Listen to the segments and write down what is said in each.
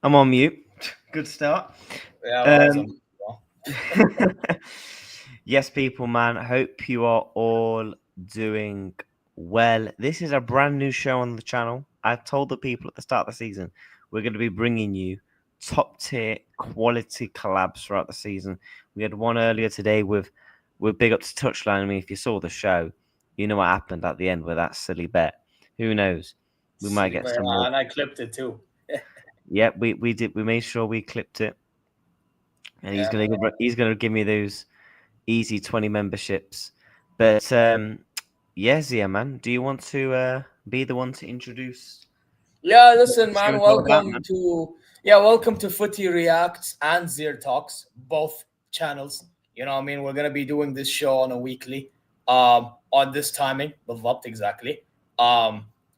I'm on mute. Good start. Yeah, well, Um, yes, people, man. Hope you are all doing well. This is a brand new show on the channel. I told the people at the start of the season we're going to be bringing you top tier quality collabs throughout the season. We had one earlier today with big up to Touchline. I mean, if you saw the show, you know what happened at the end with that silly bet. Who knows? We might get some more. and I clipped it too. Yep, we did. We made sure we clipped it, and he's gonna give me those easy 20 memberships. But yeah, Zia, man, do you want to be the one to introduce? Yeah, listen, man. Welcome Welcome to Footy Reacts and ZeerTalks, both channels. You know what I mean? We're gonna be doing this show on a weekly, on this timing, بالضبط exactly,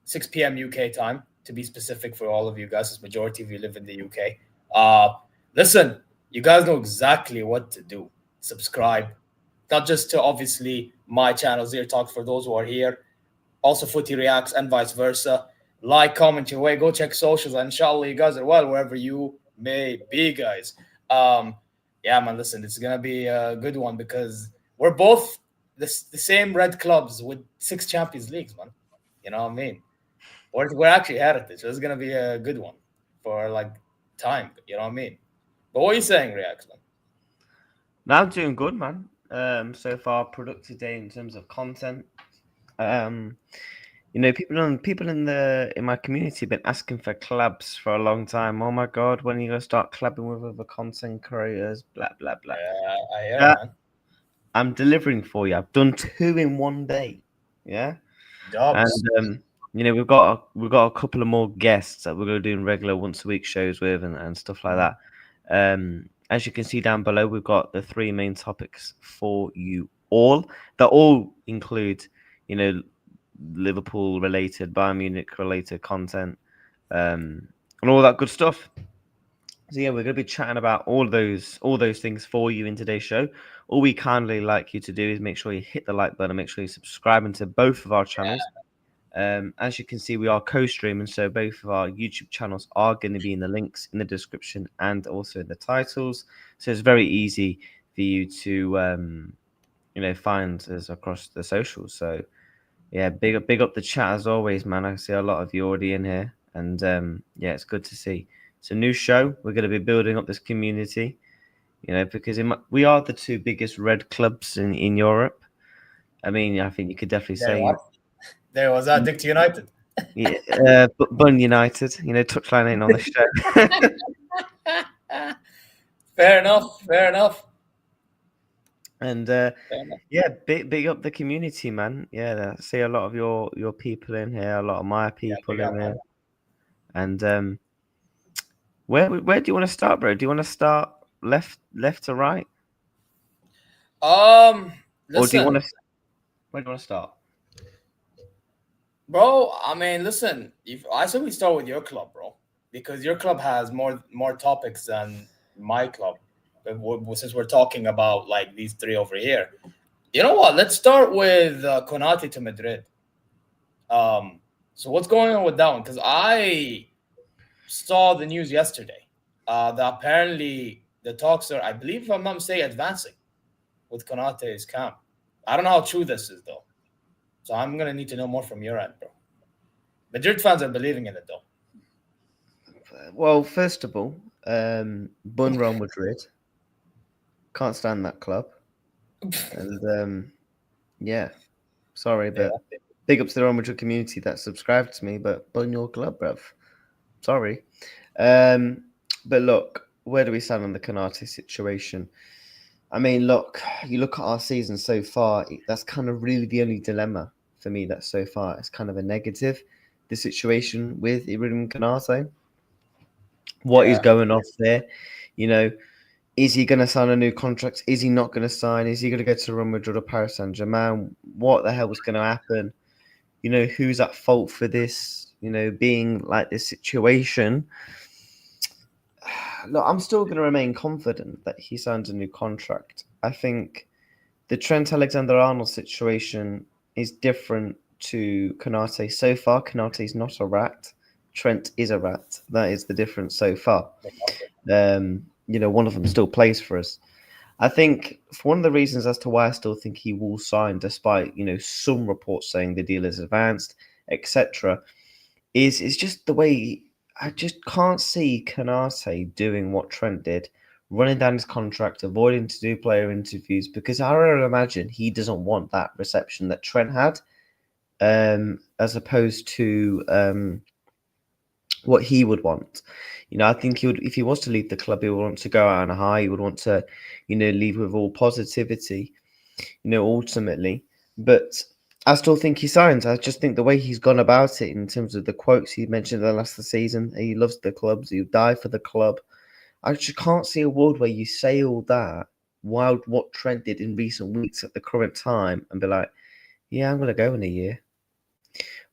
6 p.m. UK time to be specific for all of you guys, as majority of you live in the UK. Listen, you guys know exactly what to do. Subscribe, not just to obviously my channel ZeerTalks for those who are here, also Footy Reacts and vice versa. Like, comment your way, go check socials, and inshallah you guys are well wherever you may be, guys. Yeah, man, listen, it's gonna be a good one because we're both the same red clubs with 6 Champions Leagues, man. You know what I mean? We're actually at it. So it's gonna be a good one for like time. You know what I mean? But what are you saying, Reacts, man? Now I'm doing good, man. So far, productive day in terms of content. You know, people in my community have been asking for collabs for a long time. Oh my god, when are you gonna start collabing with other content creators? Blah blah blah. Yeah, I hear, man. I'm delivering for you. I've done 2 in one day. Yeah. Jobs. And you know, we've got a couple of more guests that we're going to do regular once a week shows with and stuff like that. As you can see down below, we've got the 3 main topics for you all. That all include, you know, Liverpool related, Bayern Munich related content, and all that good stuff. So yeah, we're going to be chatting about all those things for you in today's show. All we kindly like you to do is make sure you hit the like button, make sure you subscribe to both of our channels. As you can see, we are co-streaming, so both of our YouTube channels are going to be in the links in the description and also in the titles. So it's very easy for you to, you know, find us across the socials. So yeah, big up the chat as always, man. I see a lot of you already in here, and yeah, it's good to see. It's a new show. We're going to be building up this community, you know, because we are the 2 biggest red clubs in Europe. I mean, I think you could definitely say. There was Addict United. Yeah, Bun United. You know, Touchline ain't on the show. Fair enough. Fair enough. And yeah, big up the community, man. Yeah, I see a lot of your people in here, a lot of my people in here. And where do you want to start, bro? Do you want to start left to right? Listen, Or do you want to? Where do you want to start? bro, I mean, listen, if I say we start with your club, bro, because your club has more topics than my club. Since we're talking about like these 3 over here, you know what? Let's start with Konate to Madrid. So what's going on with that one? Because I saw the news yesterday that apparently the talks are, I believe, if I'm not mistaken, advancing with Konate's camp. I don't know how true this is though, so I'm gonna need to know more from your end, bro. Madrid fans are believing in it though. Well, first of all, Bun Real Madrid. Can't stand that club. And yeah, sorry, but big up to the Real Madrid community that subscribed to me, but bun your club, bruv. Sorry. But look, where do we stand on the Konate situation? I mean, look, you look at our season so far, that's kind of really the only dilemma for me that so far it's kind of a negative, the situation with Ibrahim Konate. What is going off there? You know, is he going to sign a new contract? Is he not going to sign? Is he going to go to Real Madrid or Paris Saint-Germain? What the hell is going to happen? You know, who's at fault for this, you know, being like this situation? Look, I'm still going to remain confident that he signs a new contract. I think the Trent Alexander-Arnold situation is different to Konate. So far, Konate's not a rat. Trent is a rat. That is the difference so far. One of them still plays for us. I think for one of the reasons as to why I still think he will sign, despite some reports saying the deal is advanced, etc., is just the way I just can't see Konate doing what Trent did, running down his contract, avoiding to do player interviews, because I would imagine he doesn't want that reception that Trent had, as opposed to what he would want. I think he would, if he was to leave the club, he would want to go out on a high. He would want to, leave with all positivity, ultimately. But I still think he signs. I just think the way he's gone about it in terms of the quotes he mentioned at the last of the season, he loves the clubs, he'll die for the club. I just can't see a world where you say all that while what Trent did in recent weeks at the current time and be like, yeah, I'm going to go in a year.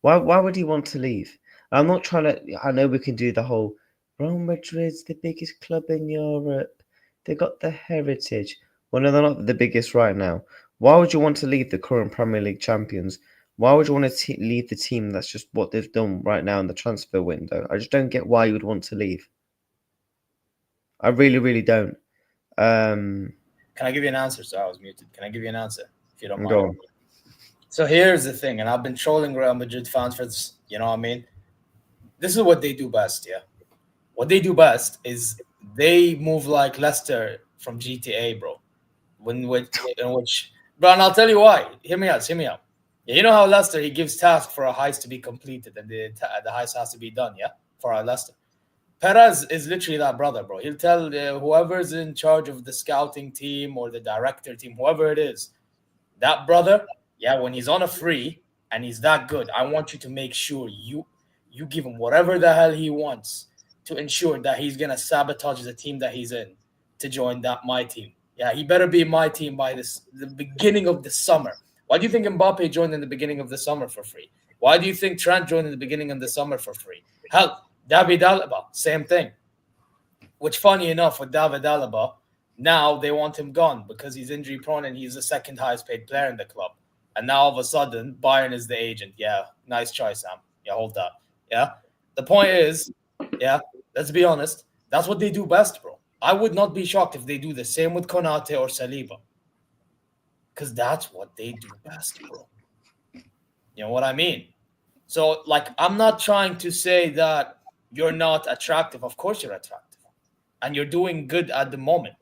Why would he want to leave? I'm not trying to. I know we can do the whole Real Madrid's the biggest club in Europe. They got the heritage. Well, no, they're not the biggest right now. Why would you want to leave the current Premier League champions? Why would you want to leave the team that's just what they've done right now in the transfer window? I just don't get why you would want to leave. I really, really don't. Can I give you an answer? So I was muted. Can I give you an answer if you don't mind? Go on. So here's the thing, and I've been trolling Real Madrid fans for this. You know what I mean? This is what they do best, yeah. What they do best is they move like Leicester from GTA, bro. In which, bro, and I'll tell you why. Hear me out. Yeah, you know how Leicester, he gives tasks for a heist to be completed, and the heist has to be done, yeah, for our Leicester. Perez is literally that brother, bro. He'll tell whoever's in charge of the scouting team or the director team, whoever it is, that brother, yeah, when he's on a free and he's that good, I want you to make sure you give him whatever the hell he wants to ensure that he's going to sabotage the team that he's in to join my team. Yeah, he better be my team by the beginning of the summer. Why do you think Mbappe joined in the beginning of the summer for free? Why do you think Trent joined in the beginning of the summer for free? Hell, David Alaba, same thing. Which, funny enough, with David Alaba, now they want him gone because he's injury prone and he's the second highest paid player in the club. And now all of a sudden, Bayern is the agent. Yeah, nice choice, Sam. Yeah, hold that. Yeah. The point is, yeah, let's be honest. That's what they do best, bro. I would not be shocked if they do the same with Konate or Saliba. Because that's what they do best, bro. You know what I mean? So, like, I'm not trying to say that you're not attractive. Of course you're attractive. And you're doing good at the moment.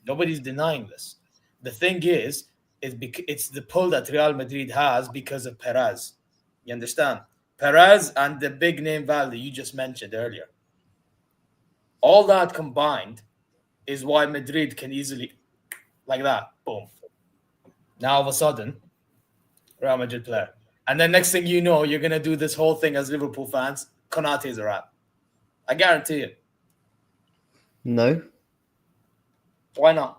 Nobody's denying this. The thing is it's the pull that Real Madrid has because of Perez. You understand? Perez and the big name value you just mentioned earlier. All that combined is why Madrid can easily, like that, boom. Now all of a sudden, Real Madrid player. And then next thing you know, you're going to do this whole thing as Liverpool fans. Konate is a rat. I guarantee it. No. Why not?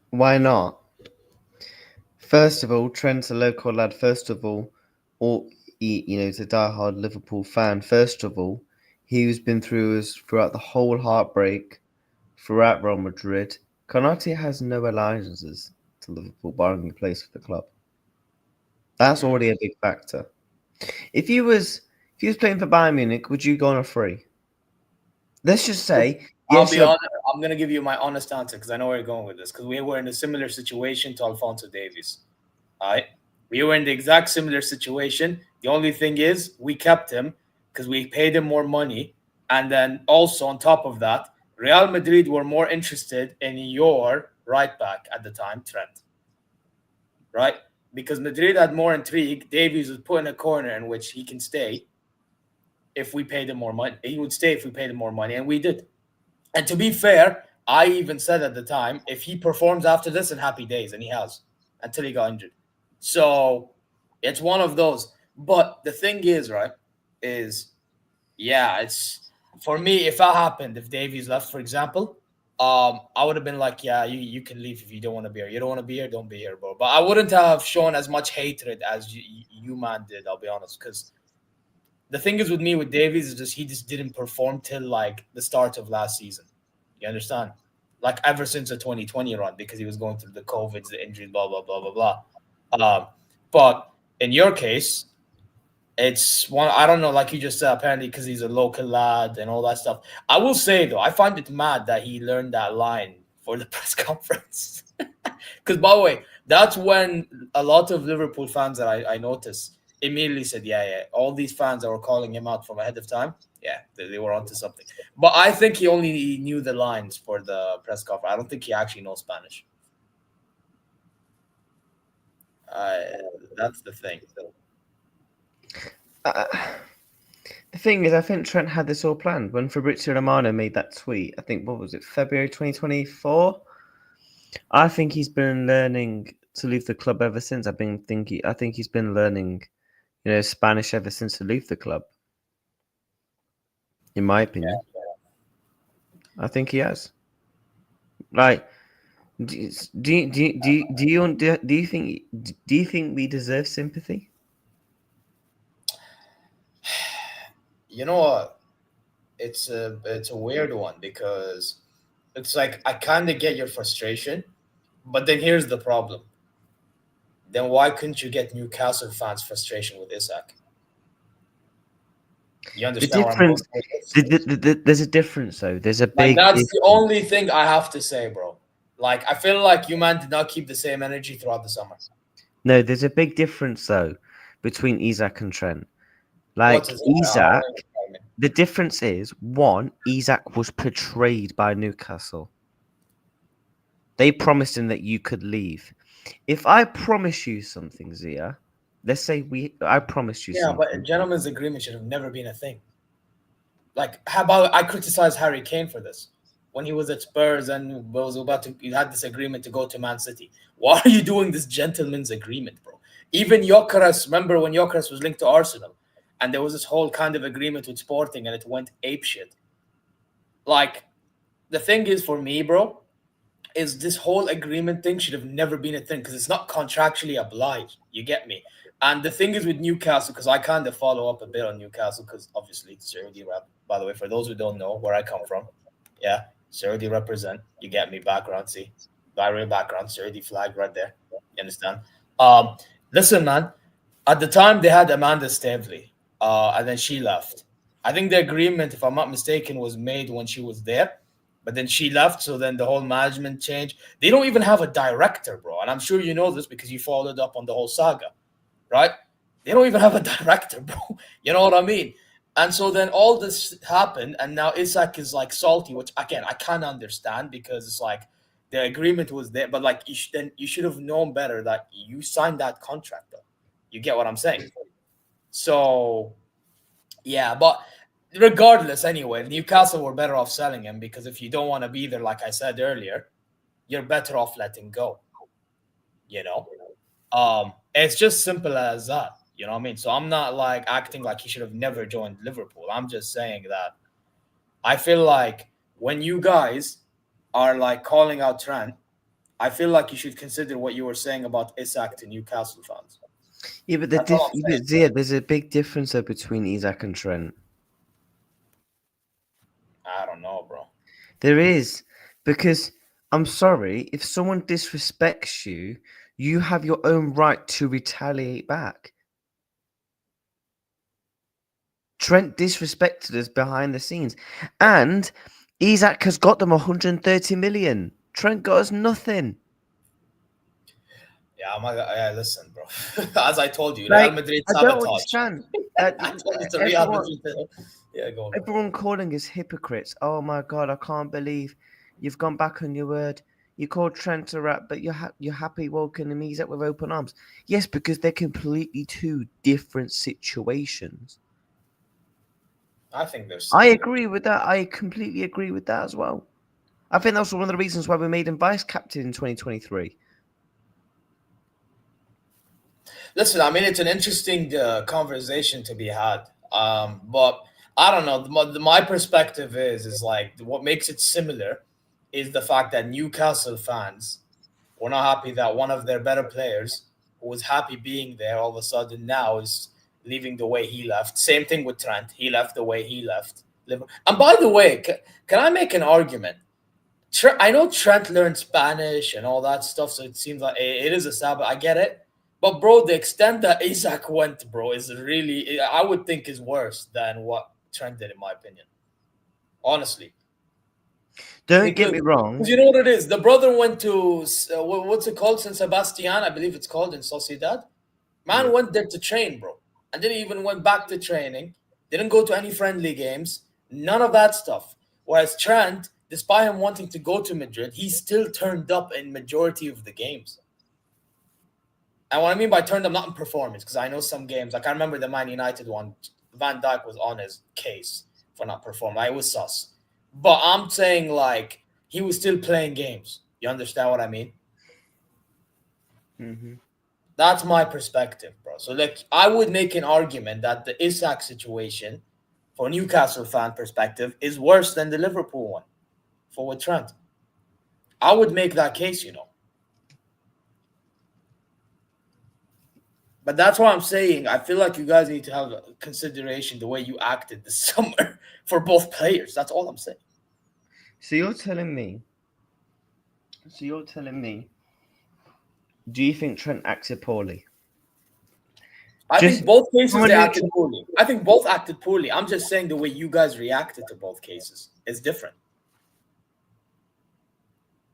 Why not? First of all, Trent's a local lad. First of all, he's a diehard Liverpool fan. First of all, he's been throughout the whole heartbreak, throughout Real Madrid. Konate has no alliances to Liverpool, barring he plays for the club. That's already a big factor. If he was playing for Bayern Munich, would you go on a free? Let's just say. I'll be honest. I'm going to give you my honest answer because I know where you're going with this. Because we were in a similar situation to Alphonso Davies. All right? We were in the exact similar situation. The only thing is we kept him because we paid him more money. And then also on top of that, Real Madrid were more interested in your right back at the time, Trent. Right? Because Madrid had more intrigue. Davies was put in a corner in which he can stay if we paid him more money. He would stay if we paid him more money, and we did. And to be fair, I even said at the time, if he performs after this, in happy days, and he has, until he got injured. So it's one of those. But the thing is, right, it's for me, if that happened, if Davies left, for example, I would have been like, yeah, you can leave if you don't want to be here. You don't want to be here, don't be here, bro. But I wouldn't have shown as much hatred as you man did, I'll be honest, because the thing is with me, with Davies, is he just didn't perform till like the start of last season. You understand? Like ever since the 2020 run, because he was going through the COVID, the injuries, blah, blah, blah, blah, blah. But in your case, It's one, I don't know, like you just said, apparently because he's a local lad and all that stuff. I will say though, I find it mad that he learned that line for the press conference. Because by the way, that's when a lot of Liverpool fans that I noticed immediately said, yeah, all these fans that were calling him out from ahead of time, yeah, they were onto something. But I think he only knew the lines for the press conference. I don't think he actually knows Spanish. That's the thing. The thing is, I think Trent had this all planned when Fabrizio Romano made that tweet. I think, what was it, February 2024? I think he's been learning to leave the club ever since. I think he's been learning, Spanish ever since to leave the club. In my opinion, I think he has. Like, do you think we deserve sympathy? You know what? It's a weird one because it's like I kind of get your frustration, but then here's the problem. Then why couldn't you get Newcastle fans' frustration with Isak? You understand what I'm going with? There's a difference, though. There's a Like, big. that's difference. the only thing I have to say, bro. Like, I feel like you man did not keep the same energy throughout the summer. No, there's a big difference though between Isak and Trent. Like Isak, the difference is one, Isak was portrayed by Newcastle. They promised him that you could leave. If I promise you something, Zia, let's say I promised you something. Yeah, but a gentleman's agreement should have never been a thing. Like, how about I criticize Harry Kane for this when he was at Spurs and was about to, he had this agreement to go to Man City. Why are you doing this gentleman's agreement, bro? Even Gyökeres, remember when Gyökeres was linked to Arsenal and there was this whole kind of agreement with Sporting and it went apeshit. Like, the thing is for me, bro, is this whole agreement thing should have never been a thing because it's not contractually obliged. You get me? And the thing is with Newcastle, because I kind of follow up a bit on Newcastle because obviously Saudi rep. By the way, for those who don't know where I come from, yeah, Saudi represent. You get me? Background, see, Bayern background, Saudi flag right there. You understand? Listen, man. At the time, they had Amanda Stavely, and then she left. I think the agreement, if I'm not mistaken, was made when she was there. But then she left, so then the whole management changed. They don't even have a director, bro. And I'm sure you know this because you followed up on the whole saga, right? They don't even have a director, bro. You know what I mean? And so then all this happened, and now Isak is like salty, which again I can't understand because it's like the agreement was there, but like you should have known better that you signed that contract, though. You get what I'm saying? So yeah, but regardless, anyway, Newcastle were better off selling him because if you don't want to be there, like I said earlier, you're better off letting go. You know, it's just simple as that. You know what I mean? So I'm not like acting like he should have never joined Liverpool. I'm just saying that I feel like when you guys are like calling out Trent, I feel like you should consider what you were saying about Isak to Newcastle fans. Yeah, but there's a big difference though between Isak and Trent. I don't know, bro. There is, because I'm sorry, if someone disrespects you, you have your own right to retaliate back. Trent disrespected us behind the scenes, and Isak has got them 130 million. Trent got us nothing. Yeah, listen, bro. As I told you, Like, Real Madrid I don't understand. Yeah, go on. Everyone calling us hypocrites. Oh my god, I can't believe you've gone back on your word. You called Trent a rat, but you're happy welcoming Isak with open arms. Yes, because they're completely two different situations. I think there's. I agree with that. I completely agree with that as well. I think that's one of the reasons why we made him vice captain in 2023. Listen, I mean, it's an interesting conversation to be had. But I don't know. My perspective is like what makes it similar is the fact that Newcastle fans were not happy that one of their better players, who was happy being there, all of a sudden now is leaving the way he left. Same thing with Trent. He left the way he left. And by the way, can I make an argument? I know Trent learned Spanish and all that stuff, so it seems like it is a Sabbath. I get it. But bro, the extent that Isak went, bro, is really, I would think, is worse than what Trent did, in my opinion. Honestly. Don't get me wrong. Because you know what it is? The brother went to, what's it called? San Sebastian, I believe it's called, in Sociedad. Man went there to train, bro. And then he even went back to training. Didn't go to any friendly games. None of that stuff. Whereas Trent, despite him wanting to go to Madrid, he still turned up in majority of the games. And what I mean by turned up, not in performance, because I know some games, like I remember the Man United one, Van Dijk was on his case for not performing. It was sus. But I'm saying, like, he was still playing games. You understand what I mean? Mm-hmm. That's my perspective, bro. So, like, I would make an argument that the Isak situation, for a Newcastle fan perspective, is worse than the Liverpool one for with Trent. I would make that case, you know. But that's why I'm saying I feel like you guys need to have consideration the way you acted this summer for both players. That's all I'm saying. So you're telling me, do you think Trent acted poorly? I think both cases they acted poorly. I think both acted poorly. I'm just saying the way you guys reacted to both cases is different.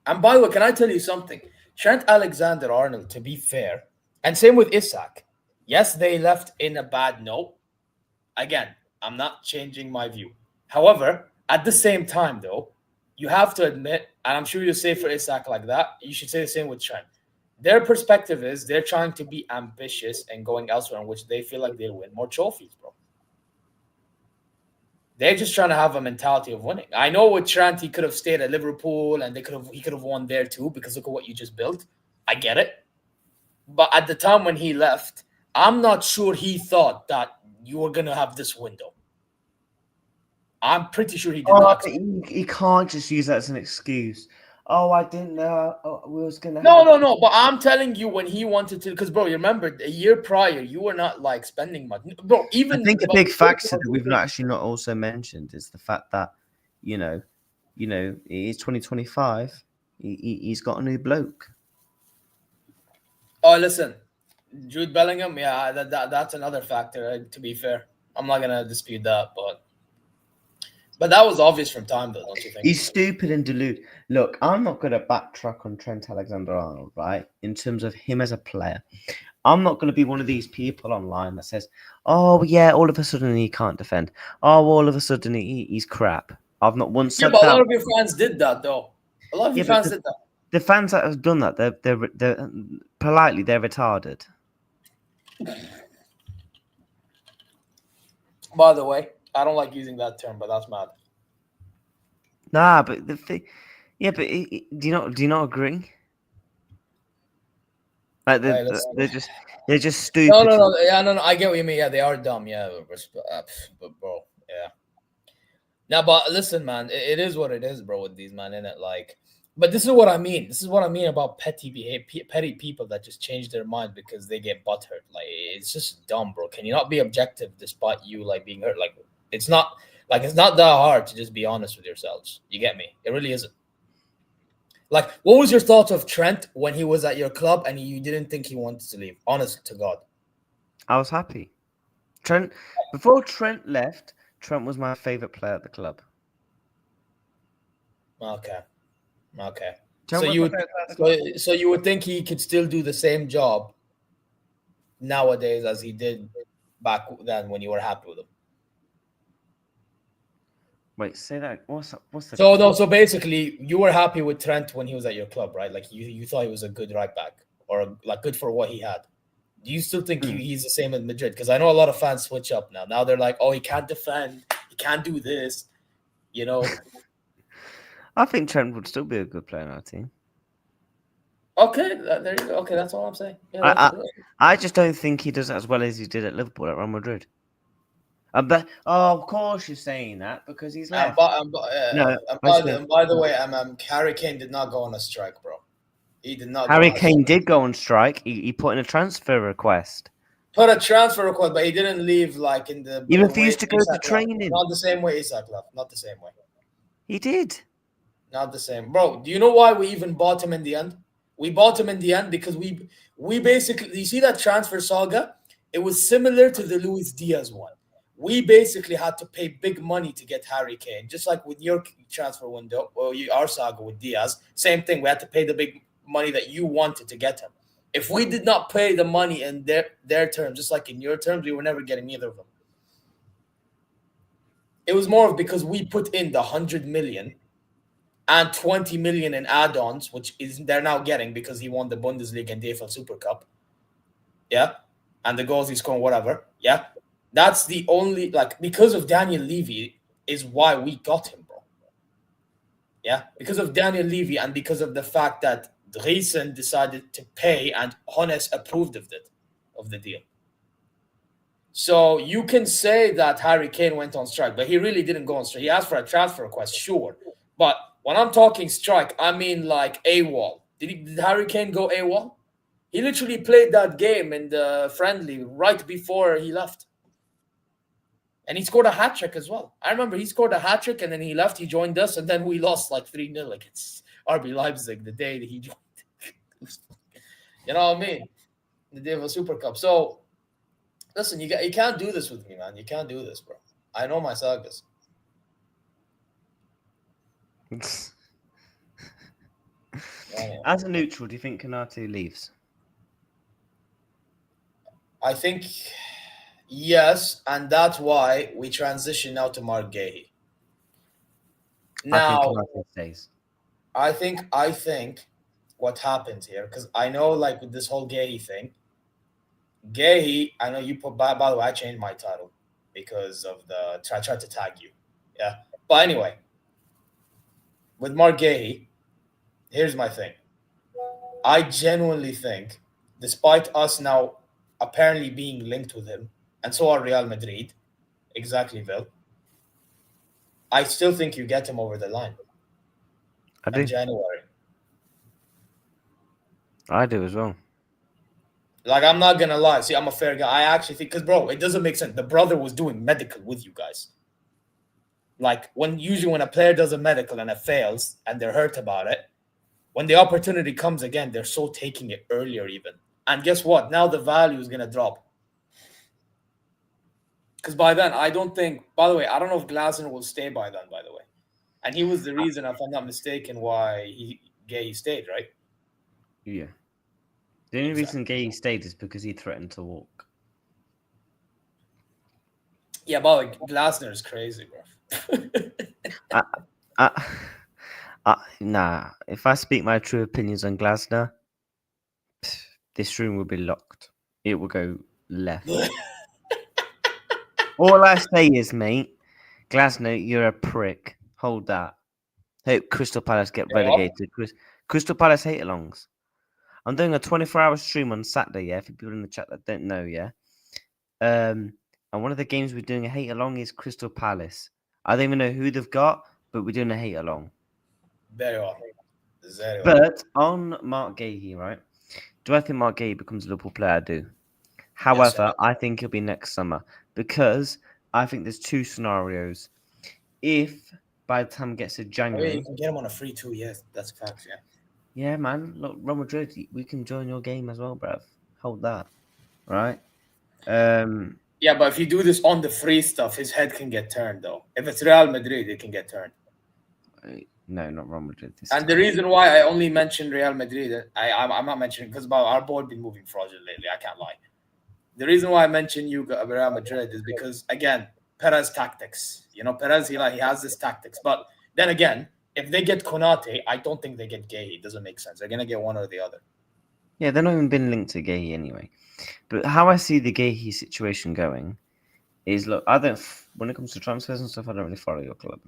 And by the way, can I tell you something? Trent Alexander-Arnold, to be fair, and same with Isak. Yes, they left in a bad note. Again, I'm not changing my view. However, at the same time, though, you have to admit, and I'm sure you'll say for Isak like that, you should say the same with Trent. Their perspective is they're trying to be ambitious and going elsewhere in which they feel like they'll win more trophies, bro. They're just trying to have a mentality of winning. I know with Trent, he could have stayed at Liverpool and he could have won there too, because look at what you just built. I get it. But at the time when he left, I'm not sure he thought that you were going to have this window. I'm pretty sure he did not. He can't just use that as an excuse. Oh, I didn't know we was going to No. But I'm telling you, when he wanted to, because, bro, you remember a year prior, you were not like spending much. Bro, even I think a big factor that we've not also mentioned is the fact that, you know, it's 2025. He's got a new bloke. Oh, listen, Jude Bellingham, yeah, that's another factor, to be fair. I'm not going to dispute that, but that was obvious from time, though, don't you think? He's stupid and deluded. Look, I'm not going to backtrack on Trent Alexander-Arnold, right, in terms of him as a player. I'm not going to be one of these people online that says, oh, yeah, all of a sudden he can't defend. Oh, all of a sudden he's crap. I've not once said that. Yeah, but a lot of your fans did that, though. A lot of your fans did that. The fans that have done that, they're politely, they're retarded. By the way, I don't like using that term, but that's mad. Nah, but the thing, yeah, but do you not agree? Like they're just stupid. No. Yeah, no. I get what you mean. Yeah, they are dumb. Yeah, but bro, yeah. Now, but listen, man, it is what it is, bro. With these man, innit? Like, but this is what I mean. This is what I mean about petty people that just change their mind because they get butthurt. Like, it's just dumb, bro. Can you not be objective despite you like being hurt? Like, it's not that hard to just be honest with yourselves. You get me? It really isn't. Like, what was your thoughts of Trent when he was at your club and you didn't think he wanted to leave? Honest to God. I was happy. Before Trent left, Trent was my favorite player at the club. Okay. So you would think he could still do the same job nowadays as he did back then when you were happy with him. Wait, say that. What's the? So basically, you were happy with Trent when he was at your club, right? Like you thought he was a good right back or like good for what he had. Do you still think he's the same at Madrid? Because I know a lot of fans switch up now. Now they're like, oh, he can't defend, he can't do this, you know. I think Trent would still be a good player in our team. Okay, there you go. Okay, that's all I'm saying. Yeah, I just don't think he does it as well as he did at Liverpool at Real Madrid. But of course you're saying that because he's left. By the way, Harry Kane did not go on a strike, bro. He did not. Harry Kane did go on strike. He put in a transfer request. Put a transfer request, but he didn't leave like in the. He refused to go to training. Not the same way Isak left. Not the same way. He did. Not the same, bro. Do you know why we even bought him in the end? We bought him in the end because we basically, you see that transfer saga? It was similar to the Luis Diaz one. We basically had to pay big money to get Harry Kane, just like with your transfer window or our saga with Diaz. Same thing. We had to pay the big money that you wanted to get him. If we did not pay the money in their terms, just like in your terms, we were never getting either of them. It was more of because we put in the 100 million and 20 million in add-ons, which is they're now getting because he won the Bundesliga and DFL Super Cup. Yeah. And the goals he scored, whatever. Yeah. That's the only, like, because of Daniel Levy is why we got him, bro. Yeah. Because of Daniel Levy and because of the fact that Driesen decided to pay and Hones approved of the deal. So you can say that Harry Kane went on strike, but he really didn't go on strike. He asked for a transfer request, sure. But when I'm talking strike, I mean like AWOL. Did Harry Kane go AWOL? He literally played that game in the friendly right before he left. And he scored a hat-trick as well. I remember he scored a hat-trick and then he left, he joined us, and then we lost like 3-0 against RB Leipzig the day that he joined. You know what I mean? The day of a Super Cup. So, listen, you can't do this with me, man. You can't do this, bro. I know my sagas. As a neutral, do you think Konate leaves? I think yes, and that's why we transition now to Mark Gahey. Now, I think Konate stays. I think what happens here, because I know, like, with this whole Gahey thing, Gahey, I know you put, by the way, I changed my title because of I tried to tag you. Yeah. But anyway, with Mark Gahey, here's my thing. I genuinely think, despite us now apparently being linked with him, and so are Real Madrid, exactly, Vil, I still think you get him over the line. I do. In January. I do as well. Like, I'm not going to lie. See, I'm a fair guy. I actually think, because, bro, it doesn't make sense. The brother was doing medical with you guys. Like, usually when a player does a medical and it fails and they're hurt about it, when the opportunity comes again, they're so taking it earlier even. And guess what? Now the value is going to drop. Because by then, I don't think, by the way, I don't know if Glasner will stay by then, by the way. And he was the reason, if I'm not mistaken, why Gahey stayed, right? Yeah. The only reason Gahey stayed is because he threatened to walk. Yeah, but like, Glasner is crazy, bro. Nah. If I speak my true opinions on Glasner, this room will be locked. It will go left. All I say is, mate, Glasner, you're a prick. Hold that. Hope Crystal Palace get relegated. Crystal Palace hate-alongs. I'm doing a 24-hour stream on Saturday, yeah, for people in the chat that don't know, yeah. And one of the games we're doing a hate-along is Crystal Palace. I don't even know who they've got, but we're doing a hate-along. Very well. But on Mark Gahey, right? Do I think Mark Gahey becomes a Liverpool player? I do. However, yes, I think it'll be next summer because I think there's two scenarios. If by the time it gets to January... you can get him on a free 2 years. That's facts, yeah. Yeah, man. Look, Real Madrid, we can join your game as well, bruv. Hold that. Right? Yeah, but if you do this on the free stuff, his head can get turned, though. If it's Real Madrid, it can get turned. No, not Real Madrid. And the reason why I only mentioned Real Madrid, I'm not mentioning because our board been moving fraudulent lately. I can't lie. The reason why I mentioned Real Madrid is because, again, Perez tactics. You know, Perez, he has this tactics. But then again, if they get Konate, I don't think they get Gahey. It doesn't make sense. They're going to get one or the other. Yeah, they're not even been linked to Gahey anyway. But how I see the Gahey situation going is, look, when it comes to transfers and stuff, I don't really follow your club.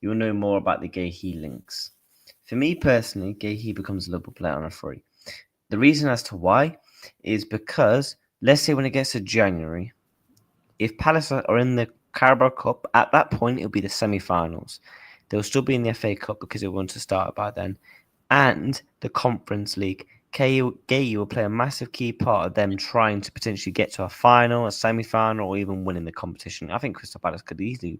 You'll know more about the Gahey links. For me personally, Gahey becomes a Liverpool player on a free. The reason as to why is because, let's say when it gets to January, if Palace are in the Carabao Cup, at that point, it'll be the semi-finals. They'll still be in the FA Cup because it won't have started by then. And the Conference League. Gahey will play a massive key part of them trying to potentially get to a final, a semi-final, or even winning the competition. I think Crystal Palace could easily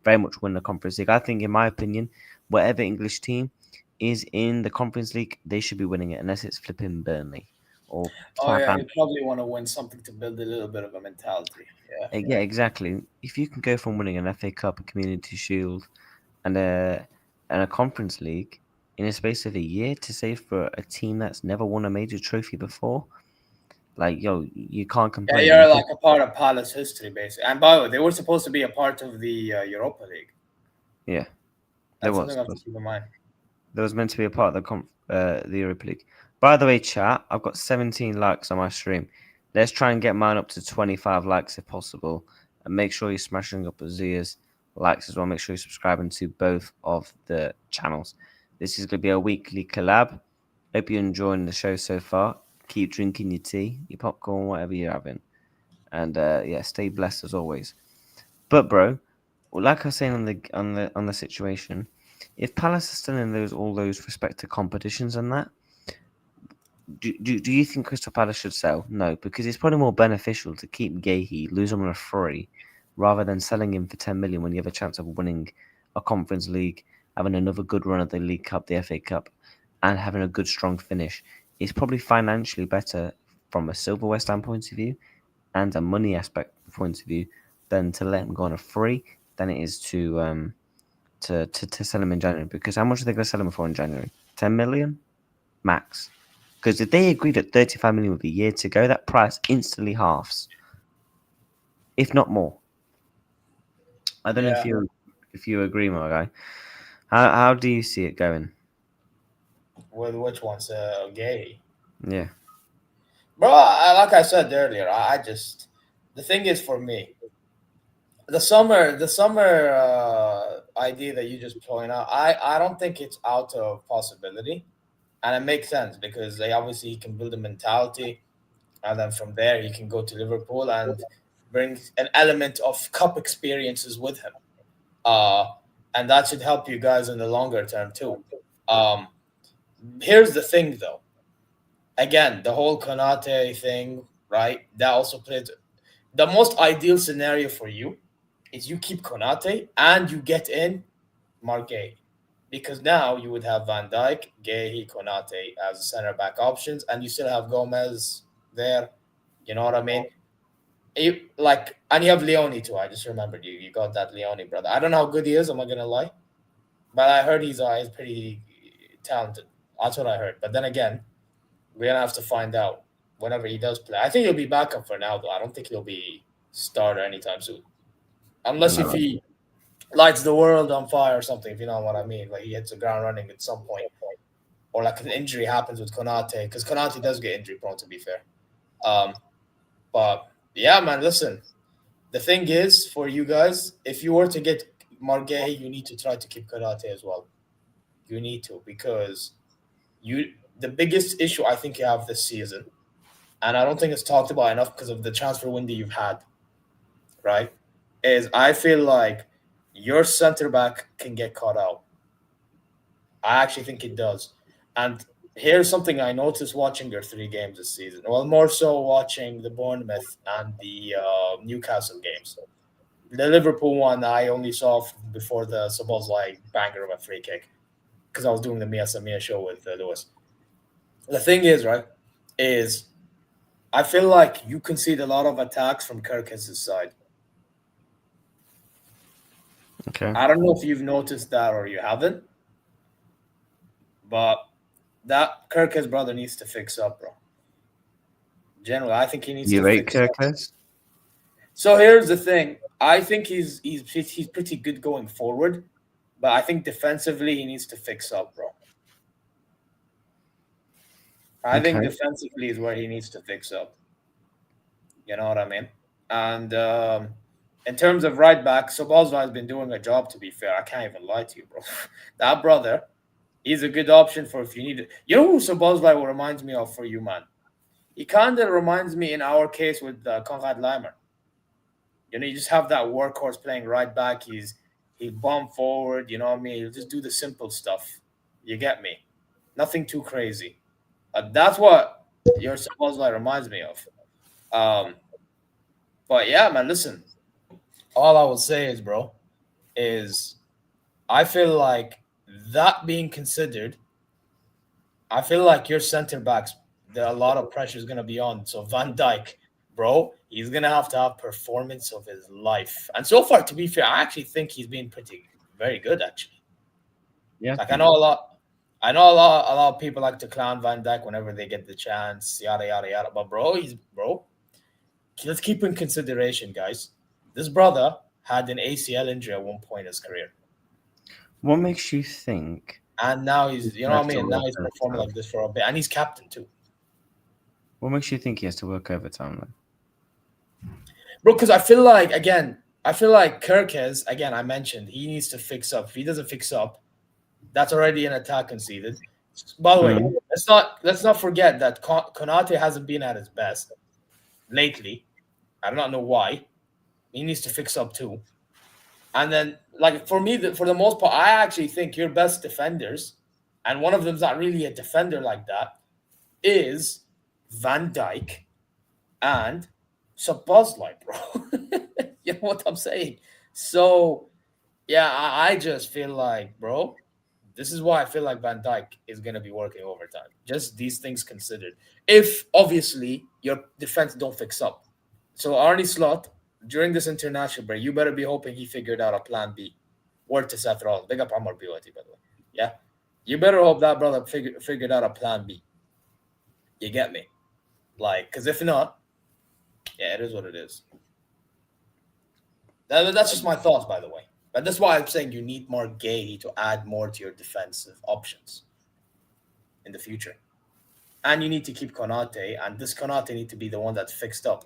very much win the Conference League. I think, in my opinion, whatever English team is in the Conference League, they should be winning it unless it's flipping Burnley or Oh yeah, Southampton. you probably want to win something to build a little bit of a mentality. Yeah. Yeah, exactly. If you can go from winning an FA Cup, a Community Shield, and a Conference League in a space of a year to say for a team that's never won a major trophy before, like you can't Yeah, complain. you're like a part of Palace history, basically. And by the way, they were supposed to be a part of the Europa League. Yeah, That's something I have to keep in mind. There was meant to be a part of the Europa League. By the way, chat, I've got 17 likes on my stream. Let's try and get mine up to 25 likes if possible. And make sure you're smashing up Zier's likes as well. Make sure you're subscribing to both of the channels. This is going to be a weekly collab. Hope you're enjoying the show so far. Keep drinking your tea, your popcorn, whatever you're having. And yeah, stay blessed as always. But bro, like I was saying on the situation, if Palace are still in all those respective competitions and that, do you think Crystal Palace should sell? No, because it's probably more beneficial to keep Gahey, lose him on a free, rather than selling him for 10 million when you have a chance of winning a Conference League, having another good run at the League Cup, the FA Cup, and having a good strong finish. It's probably financially better from a silverware standpoint of view and a money aspect point of view than to let him go on a free than it is to sell him in January. Because how much are they going to sell him for in January? 10 million max. Because if they agreed at 35 million with a year to go, that price instantly halves, if not more. I don't know if you agree, my guy. How do you see it going? With which one's gay? Yeah, Bro, like I said earlier, I just the thing is for me, the summer idea that you just point out, I don't think it's out of possibility, and it makes sense because they obviously he can build a mentality, and then from there he can go to Liverpool and bring an element of cup experiences with him, uh, and that should help you guys in the longer term too. Um, Here's the thing though, again, the whole Konate thing, right? That also plays the most ideal scenario for you is you keep Konate and you get in Margay. Because now you would have Van Dijk, Gay, Konate as center back options, and you still have Gomez there. You know what I mean? And you have Leone too. I just remembered you. You got that Leone brother. I don't know how good he is. I'm not gonna lie, but I heard he's pretty talented. That's what I heard. But then again, we're gonna have to find out whenever he does play. I think he'll be backup for now, though. I don't think he'll be starter anytime soon, unless if he lights the world on fire or something. If you know what I mean, like he hits the ground running at some point, or like an injury happens with Konate, because Konate does get injury prone. To be fair, but yeah, man. Listen, the thing is for you guys, if you were to get Margay, you need to try to keep Konate as well. You need to because the biggest issue I think you have this season, and I don't think it's talked about enough because of the transfer window you've had, right? Is I feel like your center back can get caught out. I actually think it does. And here's something I noticed watching your 3 games this season. Well, more so watching the Bournemouth and the Newcastle games. The Liverpool one I only saw before the Szoboszlai banger of a free kick because I was doing the Mia Samia show with Lewis. The thing is, right, is I feel like you concede a lot of attacks from Kirkes' side. okay. I don't know if you've noticed that or you haven't, but that Kirkes brother needs to fix up, bro. Generally, I think he needs You to rate fix up. Kirkes? So here's the thing. I think he's pretty good going forward, but I think defensively he needs to fix up, bro. I think defensively is where he needs to fix up. You know what I mean? And in terms of right back, Szoboszlai has been doing a job, to be fair. I can't even lie to you, bro. That brother, he's a good option for if you need it. You know who Szoboszlai reminds me of for you, man? He kind of reminds me in our case with Konrad Leimer. You know, you just have that workhorse playing right back. He'll bomb forward, you know what I mean? He'll just do the simple stuff. You get me? Nothing too crazy. That's what your Szoboszlai reminds me of. But yeah, man, listen. All I will say is, bro, is I feel like that being considered, I feel like your center backs, a lot of pressure is going to be on. So Van Dijk, bro, he's going to have performance of his life. And so far, to be fair, I actually think he's been very good, actually. Yeah. Like, I know a lot of people like to clown Van Dijk whenever they get the chance, yada, yada, yada. But, bro, let's keep in consideration, guys. This brother had an ACL injury at one point in his career. What makes you think? And now he's, you know what I mean? Now he's performing like this for a bit. And he's captain, too. What makes you think he has to work overtime, then? Bro, because I feel like Kirkes, again, I mentioned, he needs to fix up. If he doesn't fix up, that's already an attack conceded. By the way, let's not forget that Konate hasn't been at his best lately. I do not know why. He needs to fix up too. And then, like, for me, for the most part, I actually think your best defenders, and one of them's not really a defender like that, is Van Dijk and Szoboszlai, bro. You know what I'm saying? So, yeah, I just feel like, bro, this is why I feel like Van Dijk is going to be working overtime. Just these things considered. If, obviously, your defense don't fix up. So, Arne Slot, during this international break, you better be hoping he figured out a plan B. Word to Seth Rollins. Big up Amar Biwati, by the way. Yeah? You better hope that brother figured out a plan B. You get me? Like, because if not, yeah, it is what it is. That's just my thoughts, by the way. But that's why I'm saying you need more Gay to add more to your defensive options in the future. And you need to keep Konate, and this Konate need to be the one that's fixed up.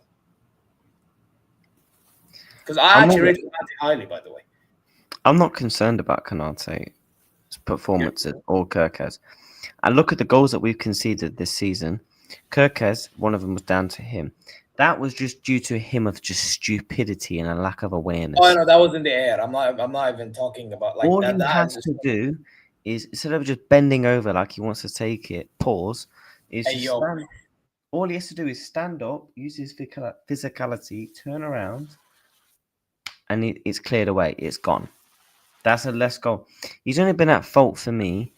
Because I actually rate Konate highly, by the way. I'm not concerned about Konate's performances or Kirkes. And look at the goals that we've conceded this season. Kirkes, one of them was down to him. That was just due to him of just stupidity and a lack of awareness. Oh no, that was in the air. I'm not even talking about like all that. He has to do is, instead of just bending over like he wants to take it, pause. All he has to do is stand up, use his physicality, turn around, and it's cleared away. It's gone. That's a less goal. He's only been at fault for me,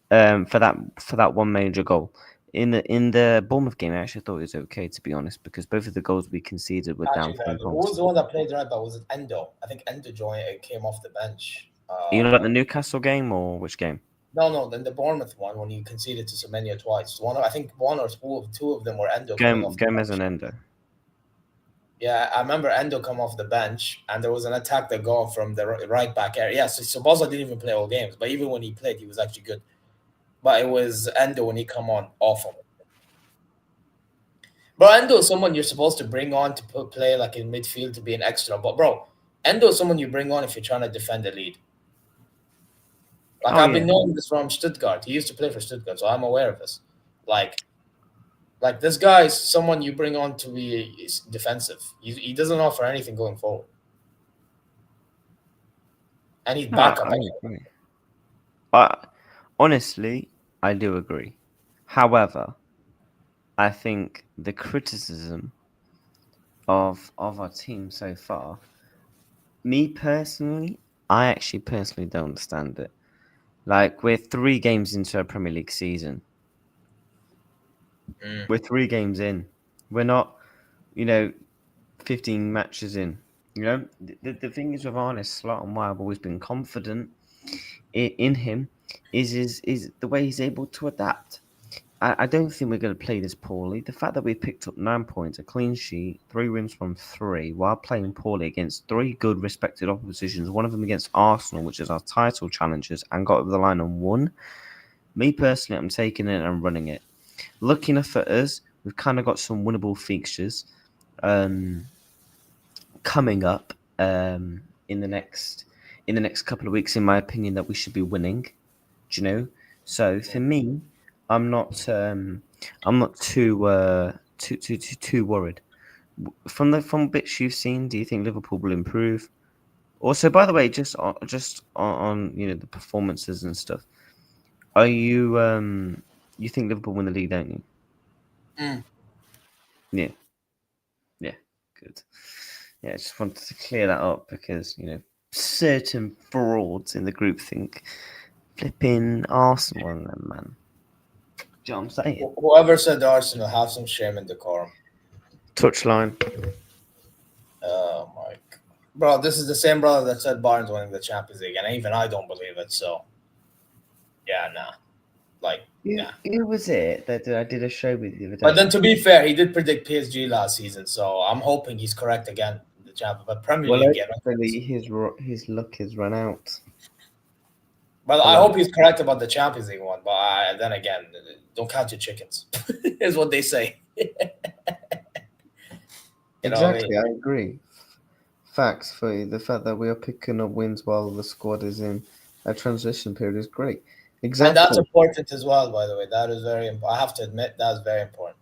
for that one major goal. In the Bournemouth game, I actually thought it was okay, to be honest, because both of the goals we conceded were down. Who was the one that played right back? Was it Endo? I think Endo came off the bench. You know, like the Newcastle game or which game? No, then the Bournemouth one when you conceded to Semenya twice. I think one or two of them were Endo. Gomez and Endo. Yeah, I remember Endo come off the bench, and there was an attack that got from the right back area. Yeah, so Szoboszlai didn't even play all games, but even when he played, he was actually good. But it was Endo when he come on, awful. Bro, Endo is someone you're supposed to bring on to play like in midfield to be an extra. But bro, Endo is someone you bring on if you're trying to defend the lead. Like I've been knowing this from Stuttgart. He used to play for Stuttgart, so I'm aware of this. Like this guy is someone you bring on to be defensive. He doesn't offer anything going forward. And he's backup. Honestly, I do agree. However, I think the criticism of our team so far, me personally, I actually personally don't understand it. Like, we're 3 games into a Premier League season. We're 3 games in. We're not, 15 matches in. The thing is with Arne Slot and why I've always been confident in him is the way he's able to adapt. I don't think we're going to play this poorly. The fact that we picked up 9 points, a clean sheet, 3 wins from 3, while playing poorly against 3 good respected oppositions, one of them against Arsenal, which is our title challengers, and got over the line and won. Me personally, I'm taking it and running it. Lucky enough for us, we've kind of got some winnable fixtures coming up in the next couple of weeks, in my opinion, that we should be winning. Do you know? So for me, I'm not too worried. From bits you've seen, do you think Liverpool will improve? Also, by the way, just on the performances and stuff, are you you think Liverpool win the league, don't you? Yeah, good. Yeah, I just wanted to clear that up because certain frauds in the group think flipping Arsenal and them, man. Do you know what I'm saying? Whoever said Arsenal, have some shame and decorum. Touchline. Oh my God. Bro, this is the same brother that said Bayern's winning the Champions League, and even I don't believe it. So, yeah, nah. Who was it that I did a show with the other day? But then, to be fair, he did predict PSG last season, so I'm hoping he's correct again in the Champions. But Premier League, hopefully his luck has run out. But I hope he's correct about the Champions League one. But then again, don't count your chickens, is what they say. Exactly, I agree. Facts for the fact that we are picking up wins while the squad is in a transition period is great. Exactly. And that's important as well, by the way. That is very important. I have to admit, that's very important.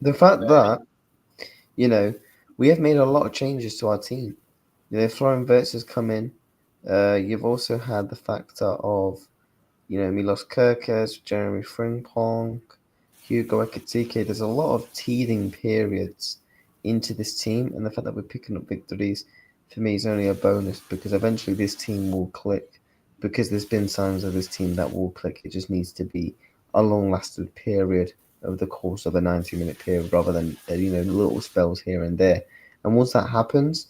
The fact that, we have made a lot of changes to our team. Florian Wirtz has come in. You've also had the factor of, Milos Kerkez, Jeremy Frimpong, Hugo Ekitike. There's a lot of teething periods into this team, and the fact that we're picking up victories, for me, is only a bonus because eventually this team will click. Because there's been signs of this team that will click. It just needs to be a long-lasting period over the course of a 90-minute period rather than, little spells here and there. And once that happens,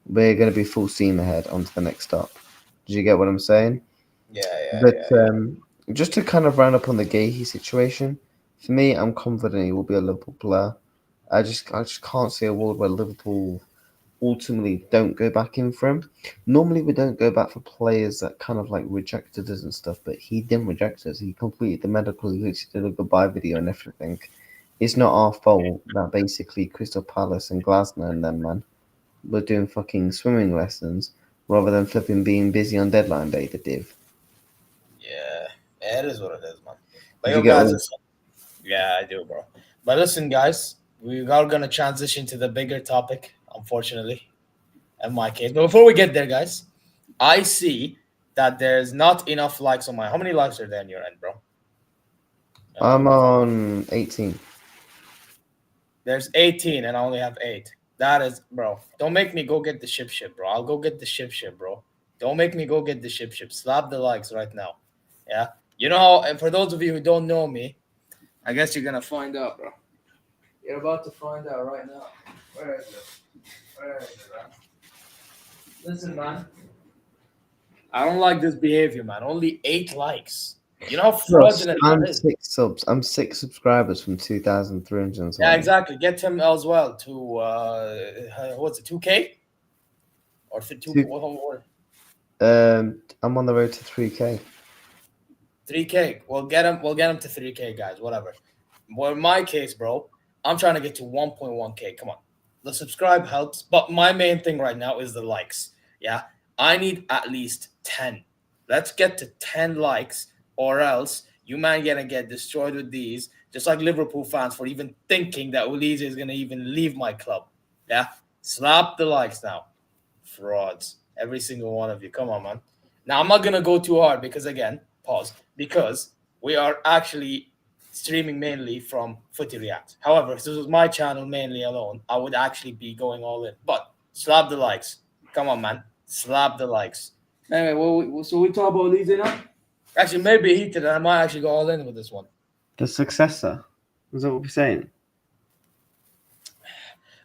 we're going to be full steam ahead onto the next stop. Did you get what I'm saying? Yeah. But just to kind of round up on the Gahey situation, for me, I'm confident he will be a Liverpool player. I just can't see a world where Liverpool ultimately don't go back in for him. Normally we don't go back for players that kind of like rejected us and stuff, but he didn't reject us. He completed the medical, he literally did a goodbye video and everything. It's not our fault that basically Crystal Palace and Glasgow and them, man, were doing fucking swimming lessons rather than flipping being busy on deadline day, the div. Yeah, it is what it is, man. But yeah, I do, bro. But listen, guys, we are going to transition to the bigger topic, unfortunately, in my case. But before we get there, guys, I see that there's not enough likes on how many likes are there on your end, bro? I'm on 18. There's 18 and I only have 8. That is, bro, don't make me go get the ship, bro. I'll go get the ship, bro. Don't make me go get the ship. Slap the likes right now. Yeah? You know how, and for those of you who don't know me, I guess you're going to find out, bro. You're about to find out right now. Where is it? Man? Listen, man. I don't like this behavior, man. Only 8 likes. You know how fraudulent I'm 6 subs. I'm 6 subscribers from 2,300. Yeah, exactly. Get him as well to what's it, 2K? Or 2? I'm on the road to 3K. 3K. We'll get him to 3K, guys. Whatever. Well, in my case, bro, I'm trying to get to 1.1K. Come on. The subscribe helps, but my main thing right now is the likes. Yeah, I need at least 10. Let's get to 10 likes, or else you man gonna get destroyed with these. Just like Liverpool fans for even thinking that Olise is gonna even leave my club. Yeah, slap the likes now, frauds. Every single one of you. Come on, man. Now I'm not gonna go too hard because because we are actually streaming mainly from Footy Reacts. However, if this was my channel mainly alone, I would actually be going all in. But slap the likes. Come on, man. Slap the likes. Anyway, so we talk about Olise now? Actually, maybe he did, and I might actually go all in with this one. The successor? Is that what we're saying?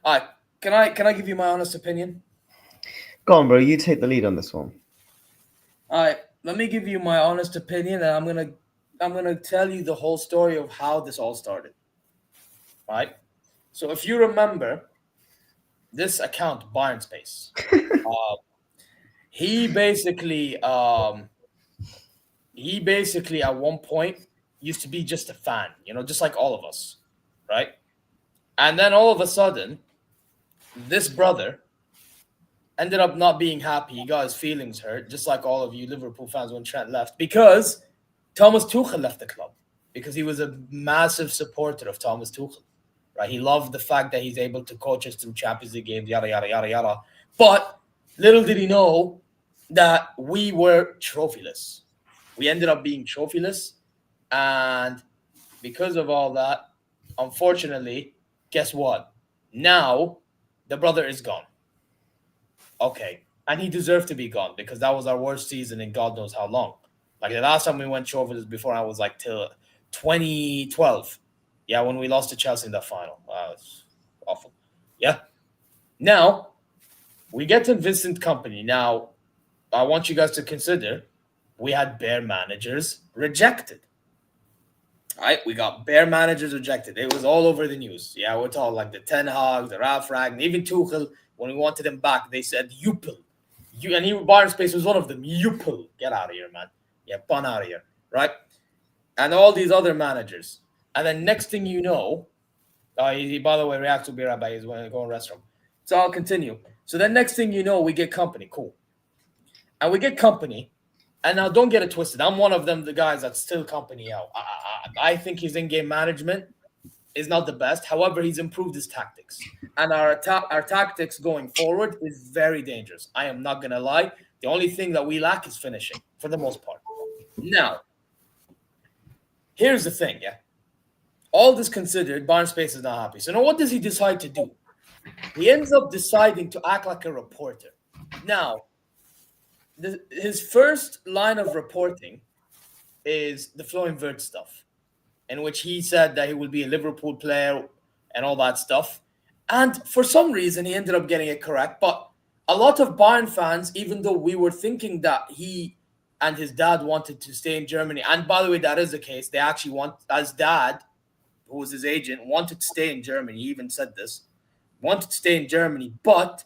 All right. Can I give you my honest opinion? Go on, bro. You take the lead on this one. All right. Let me give you my honest opinion, and I'm gonna tell you the whole story of how this all started. Right? So if you remember this account, Bayern Space, he basically at one point used to be just a fan, just like all of us, right? And then all of a sudden, this brother ended up not being happy. He got his feelings hurt, just like all of you Liverpool fans when Trent left, because Thomas Tuchel left the club, because he was a massive supporter of Thomas Tuchel, right? He loved the fact that he's able to coach us through Champions League games, yada, yada, yada, yada. But little did he know that we were trophyless. We ended up being trophyless. And because of all that, unfortunately, guess what? Now, the brother is gone. Okay. And he deserved to be gone because that was our worst season in God knows how long. Like the last time we went trophyless before, I was like till 2012. Yeah, when we lost to Chelsea in the final. It's awful. Yeah. Now, we get to Vincent Kompany. Now, I want you guys to consider we had Bear managers rejected. All right, we got Bear managers rejected. It was all over the news. Yeah, we're talking like the Ten Hag, the Ralf Ragnick, even Tuchel. When we wanted him back, they said Jupel. And even Bayern Space was one of them. Jupel. Get out of here, man. Yeah, bun out of here. Right? And all these other managers. And then next thing you know, he, by the way, Reacts will be right back. He's going to go in the restroom. So I'll continue. So then next thing you know, we get Kompany. Cool. And we get Kompany. And now don't get it twisted. I'm one of them, the guys that's still Kompany out. I think his in-game management is not the best. However, he's improved his tactics. And our tactics going forward is very dangerous. I am not going to lie. The only thing that we lack is finishing for the most part. Now, here's the thing, yeah. All this considered, Bayern Space is not happy. So now what does he decide to do? He ends up deciding to act like a reporter. Now, his first line of reporting is the Florian Wirtz stuff, in which he said that he will be a Liverpool player and all that stuff. And for some reason, he ended up getting it correct. But a lot of Bayern fans, even though we were thinking that he and his dad wanted to stay in Germany, and by the way, that is the case. They actually want, as dad, who was his agent, wanted to stay in Germany. He even said this, wanted to stay in Germany, but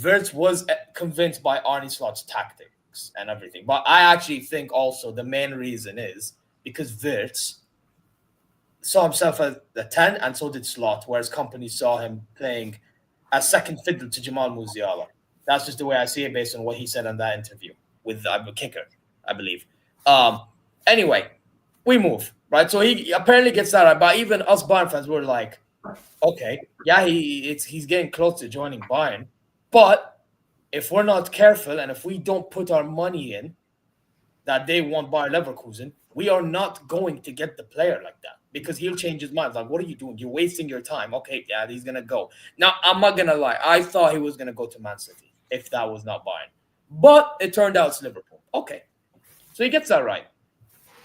Wirtz was convinced by Arne Slot's tactics and everything. But I actually think also the main reason is because Wirtz saw himself as the 10, and so did Slot, whereas Kompany saw him playing as second fiddle to Jamal Musiala. That's just the way I see it based on what he said in that interview with the kicker, I believe. Anyway, we move, right? So he apparently gets that right, but even us Bayern fans were like, okay, yeah, he's getting close to joining Bayern, but if we're not careful and if we don't put our money in that they want Bayer Leverkusen, we are not going to get the player like that because he'll change his mind. Like, what are you doing? You're wasting your time. Okay, yeah, he's going to go. Now, I'm not going to lie. I thought he was going to go to Man City if that was not Bayern. But it turned out it's Liverpool. Okay. So he gets that right.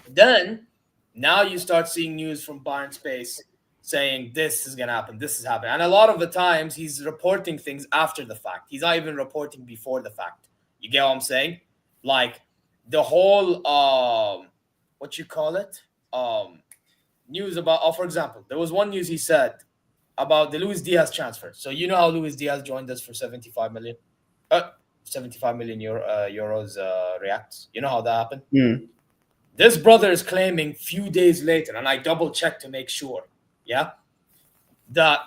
Then, now you start seeing news from Bayern Space saying this is going to happen, this is happening. And a lot of the times, he's reporting things after the fact. He's not even reporting before the fact. You get what I'm saying? Like, the whole, what you call it? News about, for example, there was one news he said about the Luis Diaz transfer. So you know how Luis Diaz joined us for 75 million? 75 million euros Reacts. You know how that happened? Mm. This brother is claiming few days later, and I double-checked to make sure, yeah, that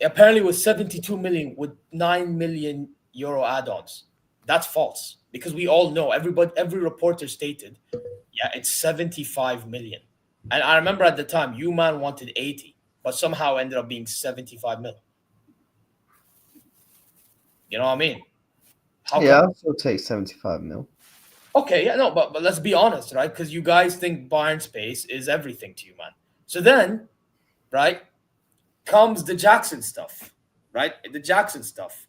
apparently was 72 million with 9 million euro add-ons. That's false because we all know, every reporter stated, yeah, it's 75 million. And I remember at the time, U-Man wanted 80, but somehow ended up being 75 mil. You know what I mean? I'll still take 75 mil. Okay, yeah, no, but let's be honest, right? Because you guys think Bayern Space is everything to you, man. So then, right, comes the Jackson stuff, right? The Jackson stuff.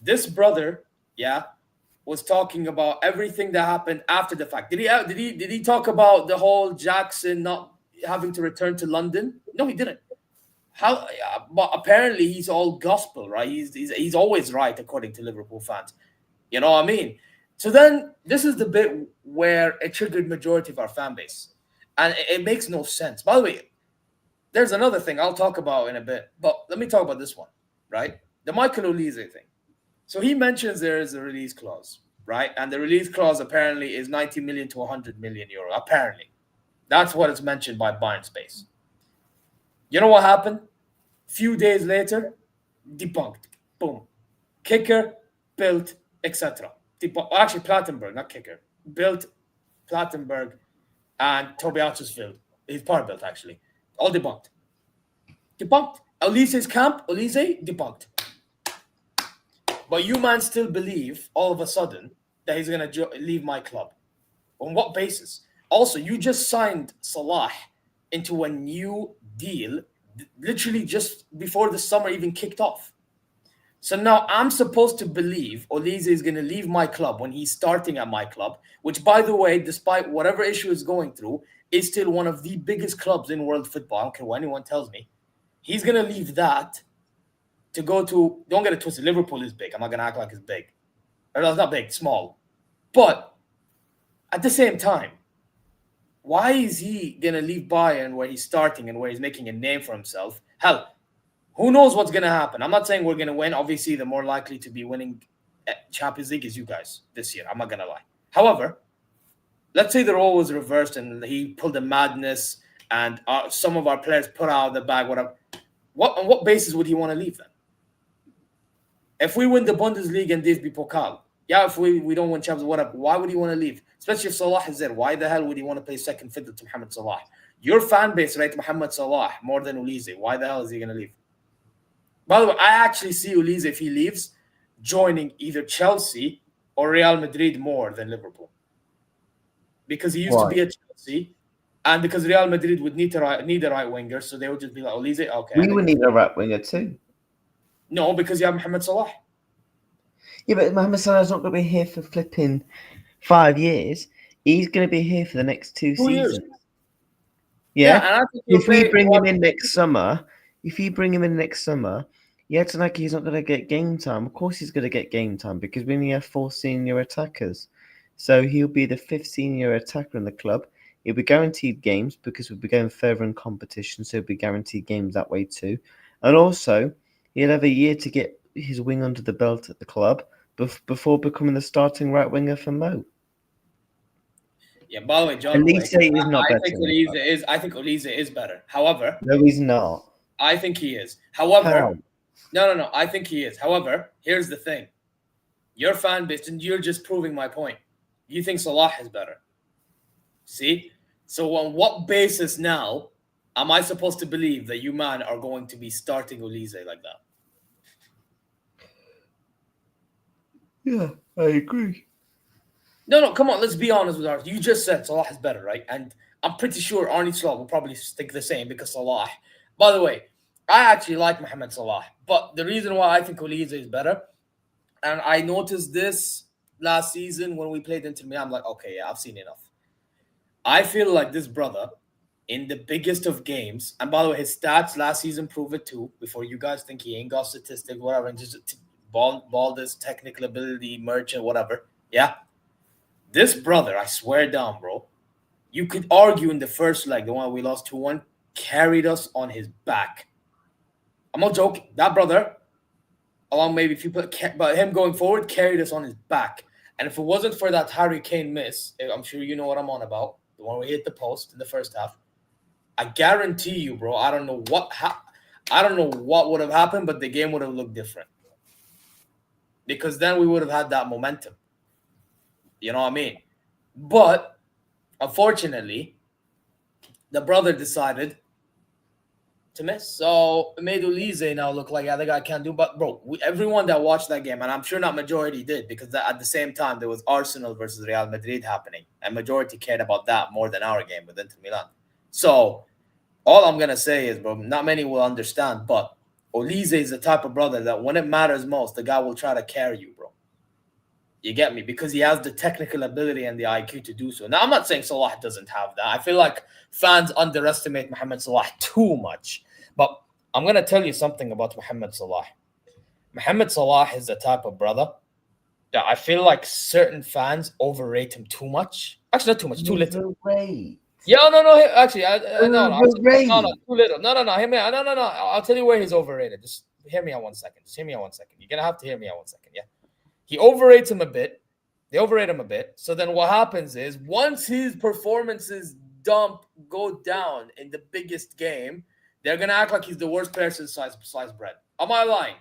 This brother, yeah, was talking about everything that happened after the fact. Did he talk about the whole Jackson not having to return to London? No, he didn't. How? But apparently he's all gospel, right? He's always right according to Liverpool fans. You know what I mean? So then this is the bit where it triggered majority of our fan base, and it makes no sense. By the way, there's another thing I'll talk about in a bit, but let me talk about this one, right? The Michael Olise thing. So he mentions there is a release clause, right? And the release clause apparently is 90 million to 100 million euro. Apparently. That's what is mentioned by Bayern Space. You know what happened? Few days later, debunked. Boom. Kicker, built, etc. Actually, Plattenberg, not Kicker. Built, Plattenberg, and Tobias Field. He's part built, actually. All debunked. Debunked. Olise's camp, Olise, debunked. But you man still believe, all of a sudden, that he's going to leave my club. On what basis? Also, you just signed Salah into a new deal, literally just before the summer even kicked off. So now I'm supposed to believe Olise is going to leave my club when he's starting at my club, which, by the way, despite whatever issue is going through, is still one of the biggest clubs in world football. I don't care what anyone tells me. He's going to leave that to go to, don't get it twisted, Liverpool is big. I'm not going to act like it's big. It's not big, small. But at the same time, why is he going to leave Bayern where he's starting and where he's making a name for himself? Hell, who knows what's going to happen? I'm not saying we're going to win. Obviously, the more likely to be winning Champions League is you guys this year. I'm not going to lie. However, let's say the role was reversed and he pulled a madness and some of our players put out of the bag, whatever. On what basis would he want to leave then? If we win the Bundesliga and DFB Pokal, yeah, if we don't win Champions, whatever, why would he want to leave? Especially if Salah is there. Why the hell would he want to play second fiddle to Mohamed Salah? Your fan base rate Mohamed Salah more than Olise. Why the hell is he going to leave? By the way, I actually see Olise, if he leaves, joining either Chelsea or Real Madrid more than Liverpool. Because he used to be at Chelsea, and because Real Madrid would need a right winger, so they would just be like, Olise, okay. We would need a right winger too. No, because you have Mohamed Salah. Yeah, but Mohamed Salah's not going to be here for flipping 5 years. He's going to be here for the next 2 seasons. Yeah, and I think if we bring him in next summer, yeah, it's like he's not going to get game time. Of course he's going to get game time because we only have 4 senior attackers. So he'll be the 5th senior attacker in the club. He'll be guaranteed games because we'll be going further in competition, so he'll be guaranteed games that way too. And also, he'll have a year to get his wing under the belt at the club before becoming the starting right winger for Mo. Yeah, by the way, John, Olise is not better. I think Olise is better. However, no, he's not. I think he is. However, How? No, I think he is. However, here's the thing. Your fan base, and you're just proving my point. You think Salah is better. See? So on what basis now am I supposed to believe that you man are going to be starting Olise like that? Yeah, I agree. No, come on, let's be honest with ours. You just said Salah is better, right? And I'm pretty sure Arne Slot will probably think the same because Salah. By the way, I actually like Mohamed Salah, but the reason why I think Olise is better, and I noticed this last season when we played Inter Milan, I'm like, okay, yeah, I've seen enough. I feel like this brother, in the biggest of games, and by the way, his stats last season prove it too, before you guys think he ain't got statistics, whatever, and just ball this technical ability, merchant, whatever. Yeah. This brother, I swear down, bro, you could argue in the first leg, the one we lost 2-1, carried us on his back. I'm not joking. That brother, along maybe if you put, but him going forward, carried us on his back. And if it wasn't for that Harry Kane miss, I'm sure you know what I'm on about, the one we hit the post in the first half, I guarantee you, bro, I don't know what would have happened, but the game would have looked different. Because then we would have had that momentum. You know what I mean? But, unfortunately, the brother decided to miss. So, it made Olise now look like, yeah, the guy can't do. But, bro, everyone that watched that game, and I'm sure not majority did, because at the same time, there was Arsenal versus Real Madrid happening. And majority cared about that more than our game with Inter Milan. So, all I'm going to say is, bro, not many will understand, but Olise is the type of brother that when it matters most, the guy will try to carry you, bro. You get me? Because he has the technical ability and the IQ to do so. Now, I'm not saying Salah doesn't have that. I feel like fans underestimate Mohamed Salah too much. But I'm going to tell you something about Mohamed Salah. Mohamed Salah is the type of brother that I feel like certain fans overrate him too much. Actually, not too much, too little. Yeah, no. Actually, no, too little. No. Hear me. No. I'll tell you where he's overrated. Just hear me out 1 second. You're gonna have to hear me out 1 second. Yeah, he overrates him a bit. They overrate him a bit. So then what happens is once his performances go down in the biggest game, they're gonna act like he's the worst player since sliced bread. Am I lying?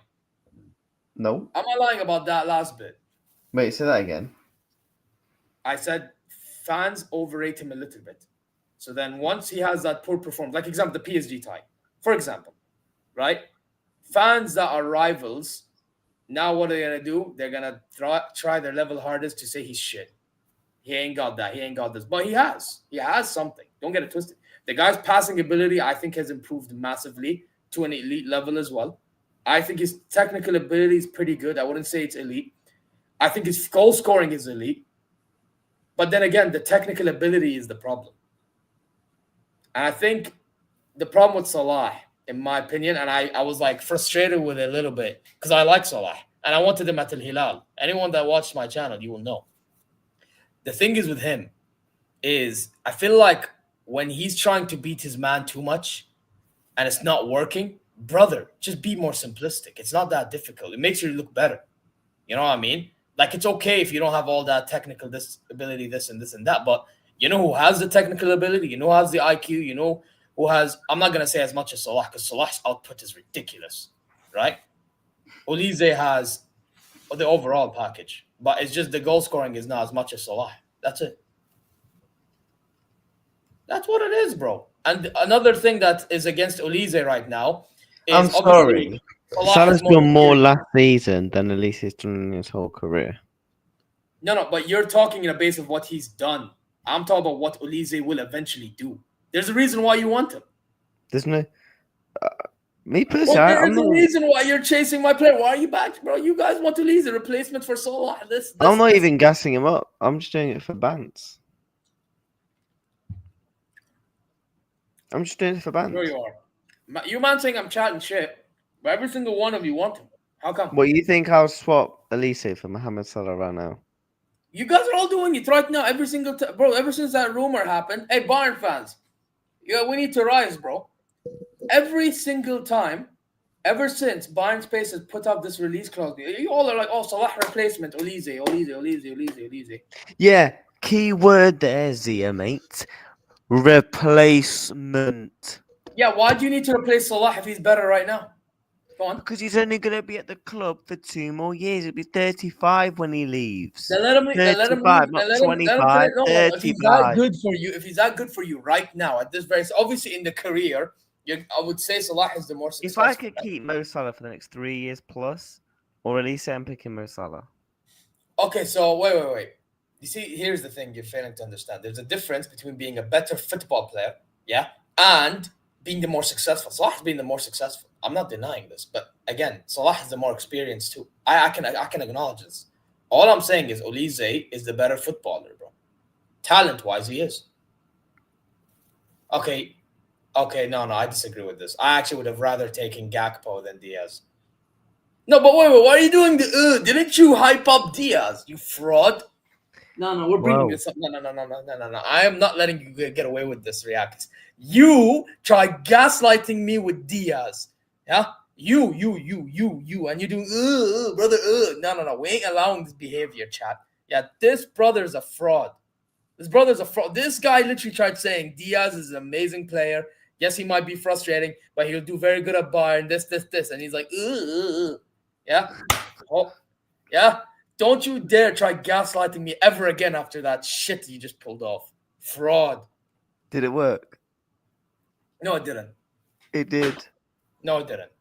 No. Am I lying about that last bit? Wait, say that again. I said fans overrate him a little bit. So then once he has that poor performance, like example, the PSG tie, for example, right? Fans that are rivals, now what are they going to do? They're going to try their level hardest to say he's shit. He ain't got that. He ain't got this. But he has. He has something. Don't get it twisted. The guy's passing ability, I think, has improved massively to an elite level as well. I think his technical ability is pretty good. I wouldn't say it's elite. I think his goal scoring is elite. But then again, the technical ability is the problem. And I think the problem with Salah, in my opinion, and I was like frustrated with it a little bit because I like Salah and I wanted him at Al Hilal. Anyone that watched my channel, you will know. The thing is with him is I feel like when he's trying to beat his man too much and it's not working, brother, just be more simplistic. It's not that difficult. It makes you look better. You know what I mean? Like, it's okay if you don't have all that technical ability, this and this and that, but you know who has the technical ability? You know who has the IQ? You know who has, I'm not going to say as much as Salah, because Salah's output is ridiculous, right? Olise has the overall package, but it's just the goal scoring is not as much as Salah. That's it. That's what it is, bro. And another thing that is against Olise right now is, I'm sorry, Salah's done more last season than Olise's done in his whole career. No, but you're talking in a base of what he's done. I'm talking about what Olise will eventually do. There's a reason why you want him. There's no... me personally, there's a reason why you're chasing my player. Why are you back, bro? You guys want Olise, a replacement for Salah. I'm not even gassing him up. I'm just doing it for bants. I'm just doing it for bants. Sure you are. You man saying I'm chatting shit, but every single one of you want him. How come? Well, you think I'll swap Olise for Mohamed Salah right now? You guys are all doing it right now. Every single time, bro. Ever since that rumor happened, hey, Bayern fans, yeah, we need to rise, bro. Every single time, ever since Bayern Space has put up this release clause, you all are like, "Oh, Salah replacement, Olise." Yeah, keyword there, Zia, mate. Replacement. Yeah, why do you need to replace Salah if he's better right now? Go on. Because he's only going to be at the club for 2 more years. He'll be 35 when he leaves. Then let him leave. 35, not 25, 35. If he's that good for you, if he's that good for you right now, at this very, obviously in the career, I would say Salah is the more successful. If I could keep Mo Salah for the next 3 years plus, or at least I'm picking Mo Salah. Okay, so wait. You see, here's the thing you're failing to understand. There's a difference between being a better football player, yeah, and being the more successful. Salah's being the more successful. I'm not denying this, but again, Salah has the more experience too. I can acknowledge this. All I'm saying is Olise is the better footballer, bro. Talent-wise, he is. Okay, no, I disagree with this. I actually would have rather taken Gakpo than Diaz. No, but wait, why are you doing the didn't you hype up Diaz, you fraud? No, we're bringing this up. No. I am not letting you get away with this, React. You try gaslighting me with Diaz. Yeah? You. And you're doing, brother, No. We ain't allowing this behavior, chat. Yeah, this brother's a fraud. This guy literally tried saying Diaz is an amazing player. Yes, he might be frustrating, but he'll do very good at Bayern, this. And he's like, Yeah? Oh, yeah? Don't you dare try gaslighting me ever again after that shit you just pulled off. Fraud. Did it work? No, it didn't. It did. No, it didn't.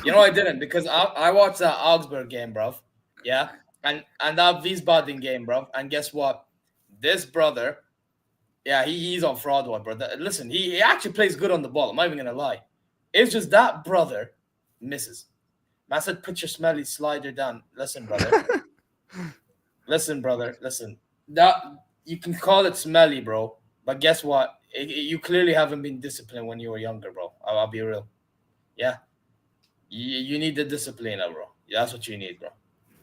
You know, I didn't because I watched that Augsburg game, bro. Yeah? And that Wiesbaden game, bro. And guess what? This brother, yeah, he's on fraud one, brother. Listen, he actually plays good on the ball. I'm not even going to lie. It's just that brother misses. I said, put your smelly slider down. Listen, brother. Listen. That you can call it smelly, bro. But guess what? You clearly haven't been disciplined when you were younger, bro. I'll be real. Yeah. You need the discipline, bro. That's what you need, bro.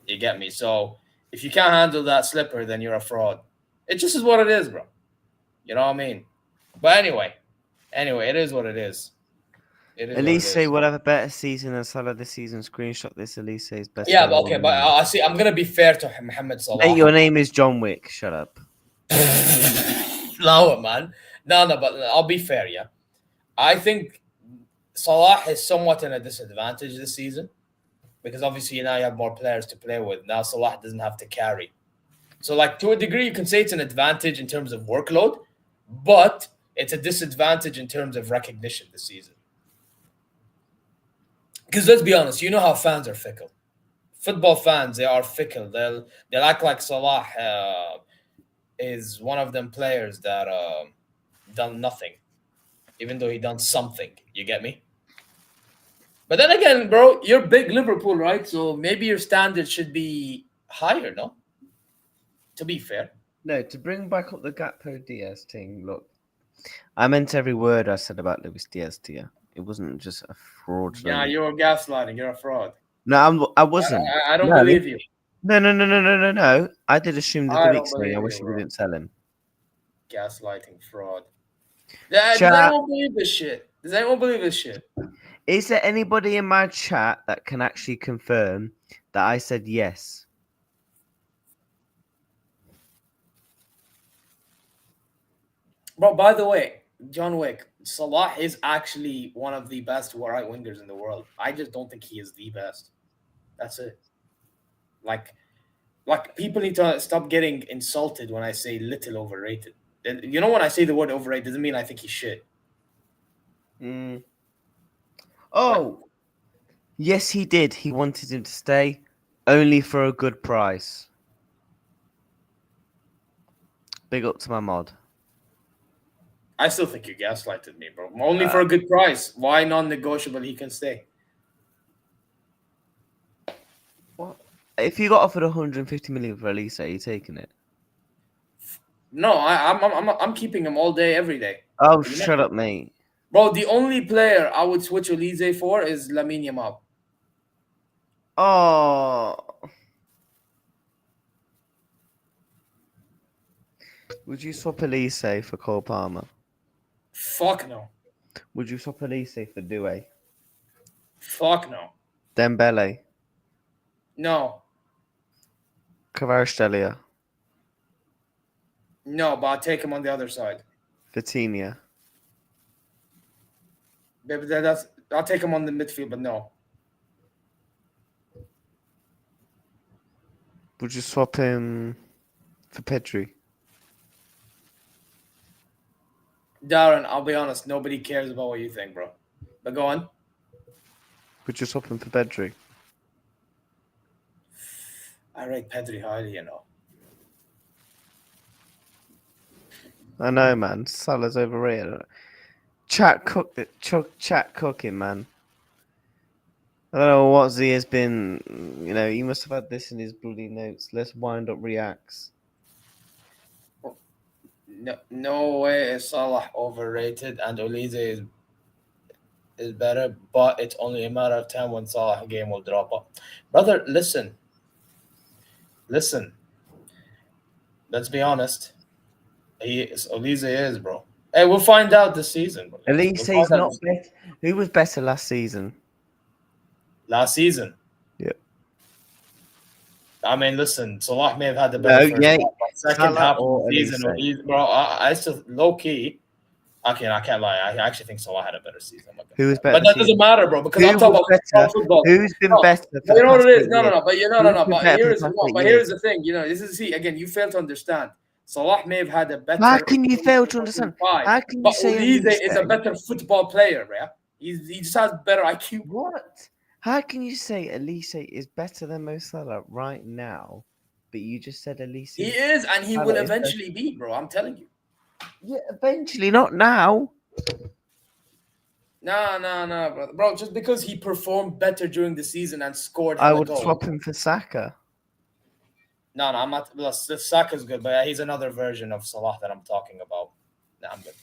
You get me? So if you can't handle that slipper, then you're a fraud. It just is what it is, bro. You know what I mean? But anyway, it is what it is. Olise will have a better season than Salah this season. Screenshot this. Olise's best. Yeah, okay, but I see. I'm gonna be fair to Mohamed Salah. Mate, your name is John Wick. Shut up. No, man. No, but I'll be fair. Yeah, I think Salah is somewhat in a disadvantage this season because obviously now you have more players to play with. Now Salah doesn't have to carry. So, like, to a degree, you can say it's an advantage in terms of workload, but it's a disadvantage in terms of recognition this season. Because let's be honest, you know how fans are fickle. Football fans, they are fickle. They'll act like Salah is one of them players that done nothing, even though he done something. You get me? But then again, bro, you're big Liverpool, right? So maybe your standard should be higher, no? To be fair. No, to bring back up the Gakpo Diaz thing, look, I meant every word I said about Luis Diaz to you. It wasn't just a fraudulent. Yeah, you're gaslighting. You're a fraud. No, I wasn't. I don't believe you. No. I did assume the I week's don't thing. I believe wish you, you bro. didn't tell him. Gaslighting fraud. Does Chat. anyone believe this shit? Does anyone believe this shit? Is there anybody in my chat that can actually confirm that I said yes? Bro, by the way, John Wick, Salah is actually one of the best right wingers in the world. I just don't think he is the best. That's it. Like people need to stop getting insulted when I say little overrated. You know, when I say the word overrated, doesn't mean I think he's shit. Oh, yes, he did. He wanted him to stay, only for a good price. Big up to my mod. I still think you gaslighted me, bro. Only for a good price. Why non-negotiable? He can stay. What? If you got offered 150 million for Olise, are you taking it? No, I'm keeping him all day, every day. Oh, shut up, mate. Bro, the only player I would switch Olise for is Lamine Yamal. Oh. Would you swap Olise for Cole Palmer? Fuck no. Would you swap Olise for Doué? Fuck no. Dembele? No. Kvaratskhelia? No, but I'll take him on the other side. Vitinha? I'll take him on the midfield, but no. Would you swap him for Pedri? Darren, I'll be honest, nobody cares about what you think, bro. But go on. Would you swap him for Pedri? I rate Pedri highly, you know. I know, man. Salah's overrated. Chat cooking, man. I don't know what Z has been. You know, he must have had this in his bloody notes. Let's wind up reacts. No way is Salah overrated, and Olise is better, but it's only a matter of time when Salah game will drop up. Brother, listen. Let's be honest. Olise is, bro. Hey, we'll find out this season. Bro. Olise is not better. Who was better last season? Last season? Yeah. I mean, listen, Salah may have had the better first half, but second half of the season, bro, I still low-key, I can't lie. I actually think Salah had a better season. Who was better? But that doesn't matter, bro, because I'm talking about football. Who's been better? You know what it is? No. But here's the thing. You know, again, you fail to understand. Salah may have had a better. How can you fail to understand? How can you say Olise is a better football player, yeah? He just has better IQ. What? How can you say Olise is better than Mo Salah right now, but you just said Olise? He is, and he will eventually be, bro. I'm telling you. Yeah, eventually, not now. No, bro. Just because he performed better during the season and scored, I would swap him for Saka. No, I'm not. Saka's good, but he's another version of Salah that I'm talking about. No, I'm good.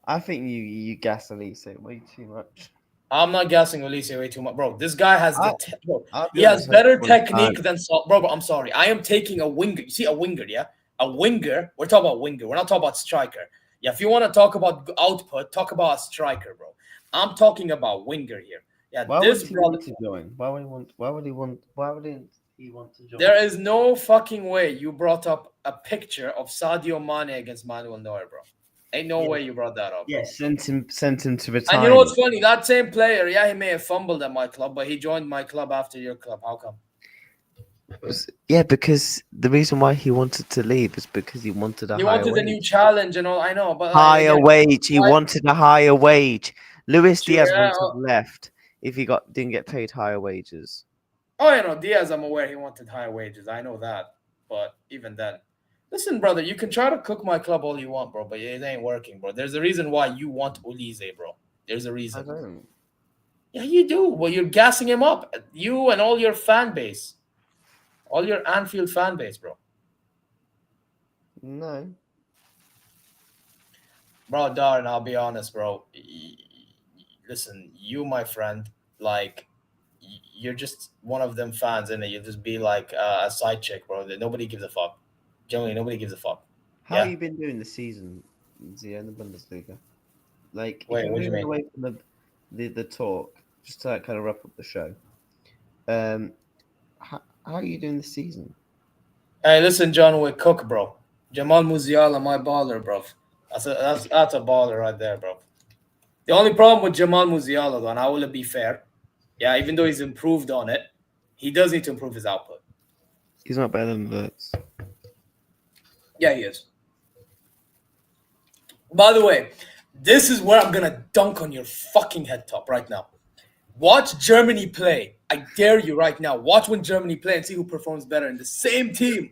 I think you gas Olise way too much. I'm not gassing Olise way too much, bro. This guy has he has better technique than bro. I'm sorry. I am taking a winger. You see a winger, yeah? A winger. We're talking about winger. We're not talking about striker. Yeah, if you want to talk about output, talk about a striker, bro. I'm talking about winger here. Yeah, why would he want to join? Why would he want to join? There is no fucking way you brought up a picture of Sadio Mane against Manuel Neuer, bro. Ain't no way you brought that up. Yeah, sent him to retire. And you know what's funny? That same player, yeah, he may have fumbled at my club, but he joined my club after your club. How come? Yeah, because the reason why he wanted to leave is because he wanted a new challenge and all. I know, but higher wage. He wanted a higher wage. Luis Diaz would have left if he didn't get paid higher wages. Oh, you know, Diaz, I'm aware he wanted higher wages. I know that, but even then. Listen, brother, you can try to cook my club all you want, bro, but it ain't working, bro. There's a reason why you want Olise, bro. There's a reason. I don't. Yeah, you do. Well, you're gassing him up. You and all your fan base. All your Anfield fan base, bro. No. Bro, Darren, I'll be honest, bro. Listen, you, my friend, like, you're just one of them fans, and you'll just be like a side chick, bro. Nobody gives a fuck. Generally, nobody gives a fuck. How Yeah? have you been doing this season, Zia, in the Bundesliga? Like, Wait, if you're what do you moving mean? away from the talk, just to kind of wrap up the show, how are you doing this season? Hey, listen, John Wick Cook, bro. Jamal Musiala, my baller, bro. That's a baller right there, bro. The only problem with Jamal Musiala, though, and I will be fair, yeah, even though he's improved on it, he does need to improve his output. He's not better than Wirtz. Yeah, he is. By the way, this is where I'm gonna dunk on your fucking head top right now. Watch Germany play. I dare you right now. Watch when Germany play and see who performs better in the same team.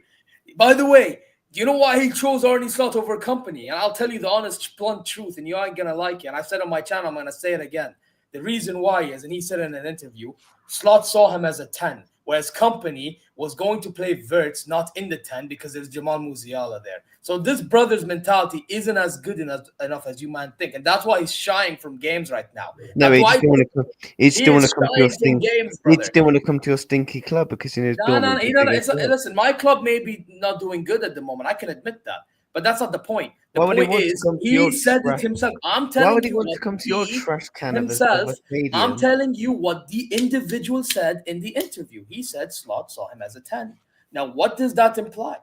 By the way, do you know why he chose Arne Slot over Company? And I'll tell you the honest, blunt truth, and you ain't gonna like it. And I said on my channel, I'm gonna say it again. The reason why is, and he said in an interview, Slot saw him as a 10, whereas Company was going to play Wirtz not in the 10 because there's Jamal Musiala there. So this brother's mentality isn't as good enough as you might think, and that's why he's shying from games right now. No, That's he why just want to come. He just want to come to your stinky. He just don't want to come to your stinky club because you know. No. Listen, my club may be not doing good at the moment. I can admit that, but that's not the point. The point is, he said it himself. I'm telling you. Why would he want to come to your trash can himself? Of a stadium? I'm telling you what the individual said in the interview. He said Slot saw him as a 10. Now, what does that imply?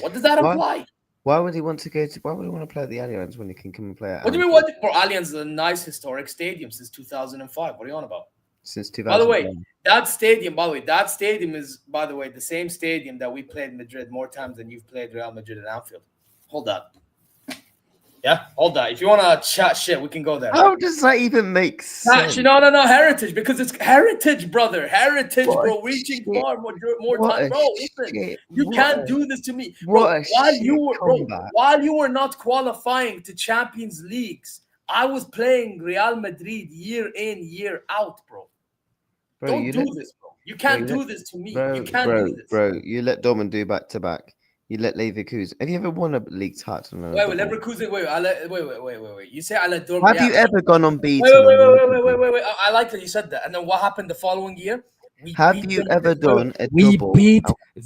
What does that imply? Why would he want to go to? Why would he want to play at the Allianz when he can come and play at? What do you mean? What? Bro, Allianz is a nice historic stadium since 2005. What are you on about? Since 2000. By the way, that stadium is, by the way, the same stadium that we played Madrid more times than you've played Real Madrid and Anfield. Hold that. Yeah, hold that. If you want to chat shit, we can go there. How does that even make sense? No, heritage, because it's heritage, brother. Heritage, bro. Reaching far more time. Bro, listen, you can't do this to me. Bro, while you were not qualifying to Champions Leagues, I was playing Real Madrid year in, year out, bro. Don't do this, bro. You can't do this to me. You can't do this. Bro, you let Dortmund do back-to-back. You let Leverkusen. Have you ever won a league title? Wait, Leverkusen. Wait. You say I let Dortmund. Have you ever gone unbeaten? Wait. I like that you said that. And then what happened the following year? We beat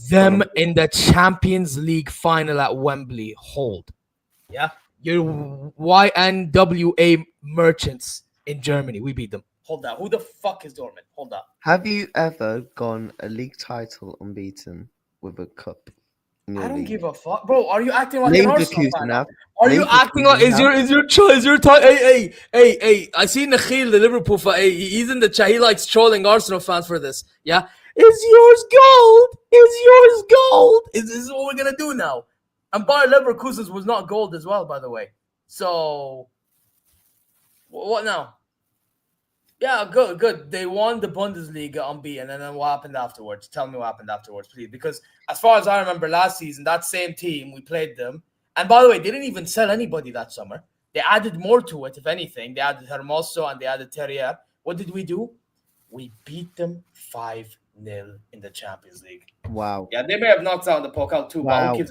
them in the Champions League final at Wembley. Hold. Yeah. Your YNWA merchants in Germany. We beat them. Hold that. Who the fuck is Dortmund? Hold that. Have you ever gone a league title unbeaten with a cup? I don't give a fuck, bro. Are you acting like an Arsenal fan? Are you acting like is your time? Hey! I see Nakhil, the Liverpool fan. Hey, he's in the chat. He likes trolling Arsenal fans for this. Yeah, is yours gold? Is this what we're gonna do now? And Bayer Leverkusen's was not gold as well, by the way. So what now? Yeah, good. They won the Bundesliga unbeaten, and then what happened afterwards? Tell me what happened afterwards, please. Because as far as I remember, last season, that same team, we played them. And by the way, they didn't even sell anybody that summer. They added more to it, if anything. They added Hermoso and they added Terrier. What did we do? We beat them 5-0 in the Champions League. Wow. Yeah, they may have knocked out the Pokal too. Wow. But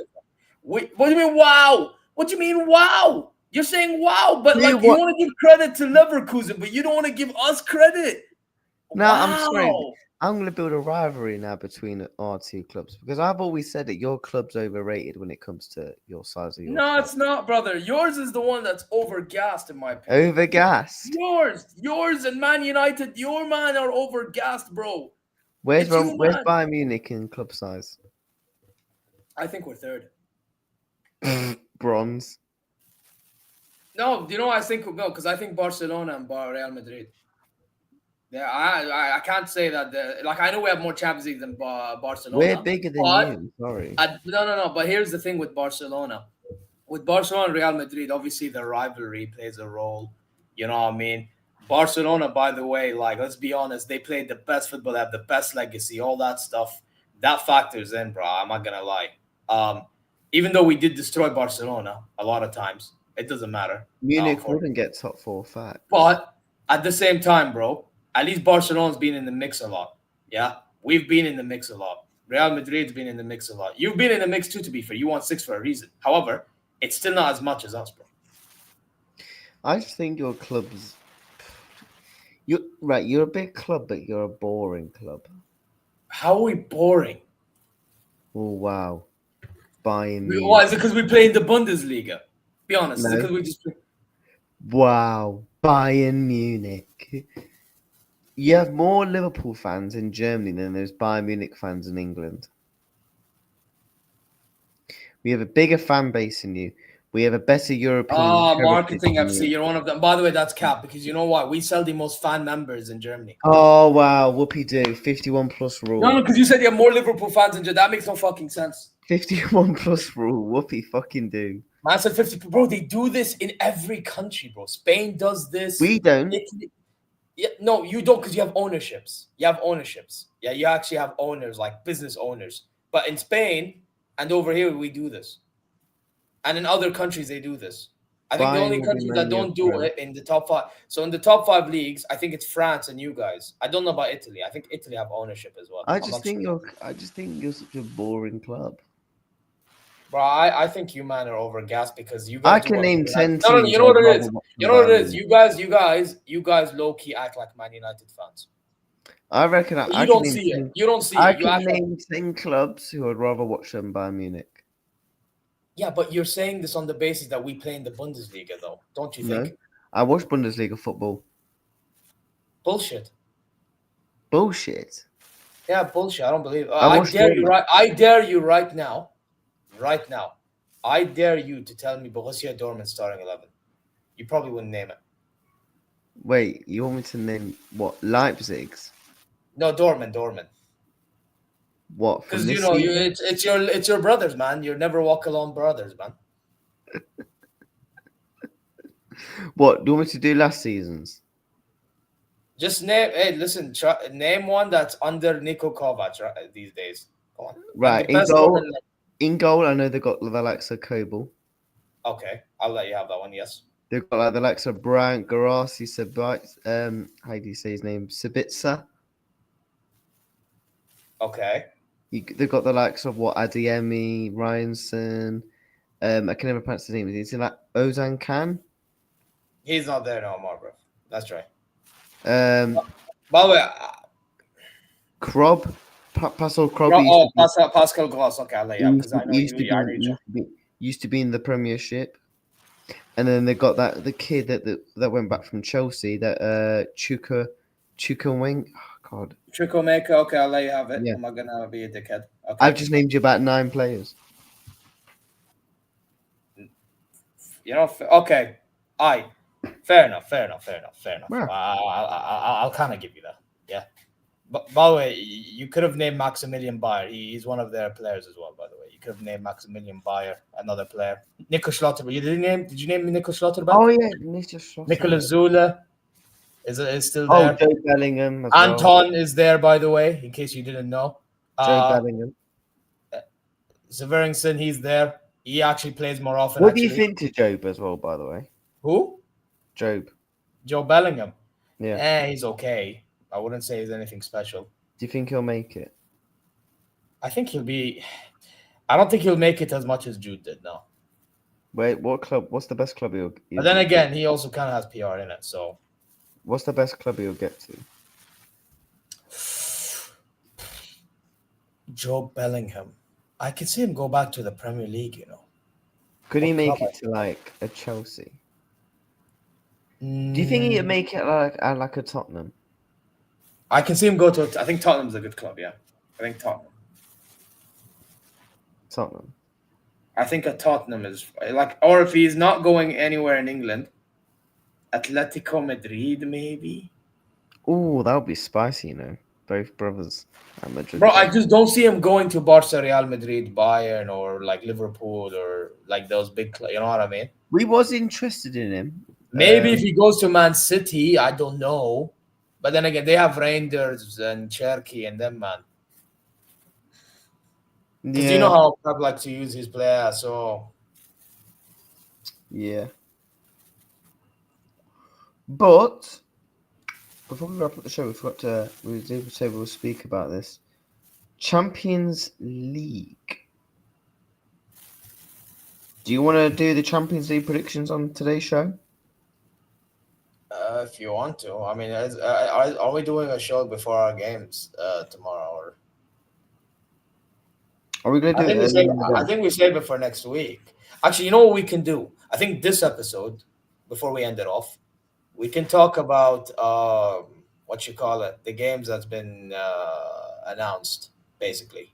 what do you mean, wow? What do you mean, wow? You're saying wow, but like you want to give credit to Leverkusen, but you don't want to give us credit. No, wow. I'm sorry. I'm going to build a rivalry now between our two clubs because I've always said that your club's overrated when it comes to your size of your club. It's not, brother. Yours is the one that's overgassed, in my opinion. Overgassed? Yours and Man United, your man are overgassed, bro. Where's Bayern Munich in club size? I think we're third. Bronze. No, do you know what I think? No, because I think Barcelona and Real Madrid. Yeah, I can't say that. I know we have more Champions League than Barcelona. We're bigger than you. Sorry. No. But here's the thing with Barcelona. With Barcelona and Real Madrid, obviously the rivalry plays a role. You know what I mean? Barcelona, by the way, let's be honest, they played the best football, they have the best legacy, all that stuff. That factors in, bro. I'm not gonna lie. Even though we did destroy Barcelona a lot of times. It doesn't matter. Munich wouldn't get top 4 fact. But at the same time, bro, At least Barcelona's been in the mix a lot. Yeah, we've been in the mix a lot. Real Madrid's been in the mix a lot. You've been in the mix too, to be fair. You won 6 for a reason. However, it's still not as much as us, bro. I just think your club's... You're a big club, but you're a boring club. How are we boring? Oh, wow. Bayern Munich. Why? Is it because we play in the Bundesliga? Be honest. No. Is it because we just play? Wow. Bayern Munich. You have more Liverpool fans in Germany than there's Bayern Munich fans in England. We have a bigger fan base than you. We have a better European... marketing FC. You're one of them. By the way, that's cap because you know what? We sell the most fan members in Germany. Oh, wow. Whoopie-doo. 51 plus rule. No, because you said you have more Liverpool fans in Germany. That makes no fucking sense. 51 plus rule. Whoopie fucking do. Man said 50. Bro, they do this in every country, bro. Spain does this. We don't. Italy. Yeah, no, you don't because you have ownerships. You have ownerships. Yeah, you actually have owners, like business owners. But in Spain and over here, we do this. And in other countries, they do this. I think the only countries that don't do it in the top 5. So in the top 5 leagues, I think it's France and you guys. I don't know about Italy. I think Italy have ownership as well. I just think you're such a boring club. Bro, I think you man are overgassed because you guys. I can name 10 teams. No, you know what it is. You know what it is. You guys low key act like Man United fans. I reckon. You don't see it. You don't see it. I can name 10 clubs who I'd rather watch than Bayern Munich. Yeah, but you're saying this on the basis that we play in the Bundesliga, though, don't you think? No, I watch Bundesliga football. Bullshit. Bullshit. Yeah, bullshit. I don't believe it. I dare you right now. Right now, I dare you to tell me Borussia Dortmund starting 11. You probably wouldn't name it. Wait, you want me to name what? Leipzig's? No, Dortmund. What? Because you know, it's your brothers, man. You're never walk alone brothers, man. What do you want me to do last season's? Just name. Hey, listen. Name one that's under Niko Kovac these days. Go on. Right, in goal, I know they've got the likes of Kobel. Okay, I'll let you have that one. Yes. They've got like the likes of Brian Garasi, how do you say his name? Sabitzer. Okay. They've got the likes of Adeyemi, Ryanson. I can never pronounce his name. Is it like Ozan Khan? He's not there no more, bro. That's right. By the way, Krob. Pascal Krob. Pascal Gross. Okay, I'll let you because I know used to be in the Premiership, and then they got the kid that went back from Chelsea, that Chukwuemeka. Oh, God. Chukwuemeka. Okay, I'll let you have it. Yeah. I'm not gonna be a dickhead. Okay. I've just named you about 9 players. You know. Okay. Fair enough. Yeah. I'll kind of give you that. Yeah. But by the way, you could have named Maximilian Bayer. He's one of their players as well. By the way, you could have named Maximilian Bayer, another player. Nico Schlotterbeck. Did you name Nico Schlotterbeck? Oh yeah, Nico Schlotterbeck. Nicolas Zula is still Oh, there. Joe Bellingham. As Anton is there, by the way, in case you didn't know. Joe Bellingham. Severinson, he's there. He actually plays more often. What do you think to Job as well, by the way? Who? Job. Joe Bellingham. Yeah. He's okay. I wouldn't say he's anything special. Do you think he'll make it? I think he'll be... I don't think he'll make it as much as Jude did, no. Wait, what club? What's the best club he'll get? But then again, he also kind of has PR in it, so... What's the best club he'll get to? Joe Bellingham. I could see him go back to the Premier League, you know. Could he make it to like a Chelsea? Do you think he'd make it like a Tottenham? I can see him go to... I think Tottenham's a good club, yeah. I think Tottenham. I think a Tottenham is... Or if he's not going anywhere in England, Atletico Madrid, maybe? Oh, that would be spicy, you know. Both brothers at Madrid. Bro, I just don't see him going to Barca, Real Madrid, Bayern, or like Liverpool, or like those big clubs. You know what I mean? We was interested in him. Maybe if he goes to Man City, I don't know. But then again, they have Rangers and Cherky and them, man. Because you know how Pep likes to use his players, so... Yeah. But before we wrap up the show, we did say we'll speak about this. Champions League. Do you want to do the Champions League predictions on today's show? If you want to. I mean, are we doing a show before our games tomorrow? Or Are we going to do it? I think we save it for next week. Actually, you know what we can do? I think this episode, before we end it off, we can talk about the games that's been announced, basically.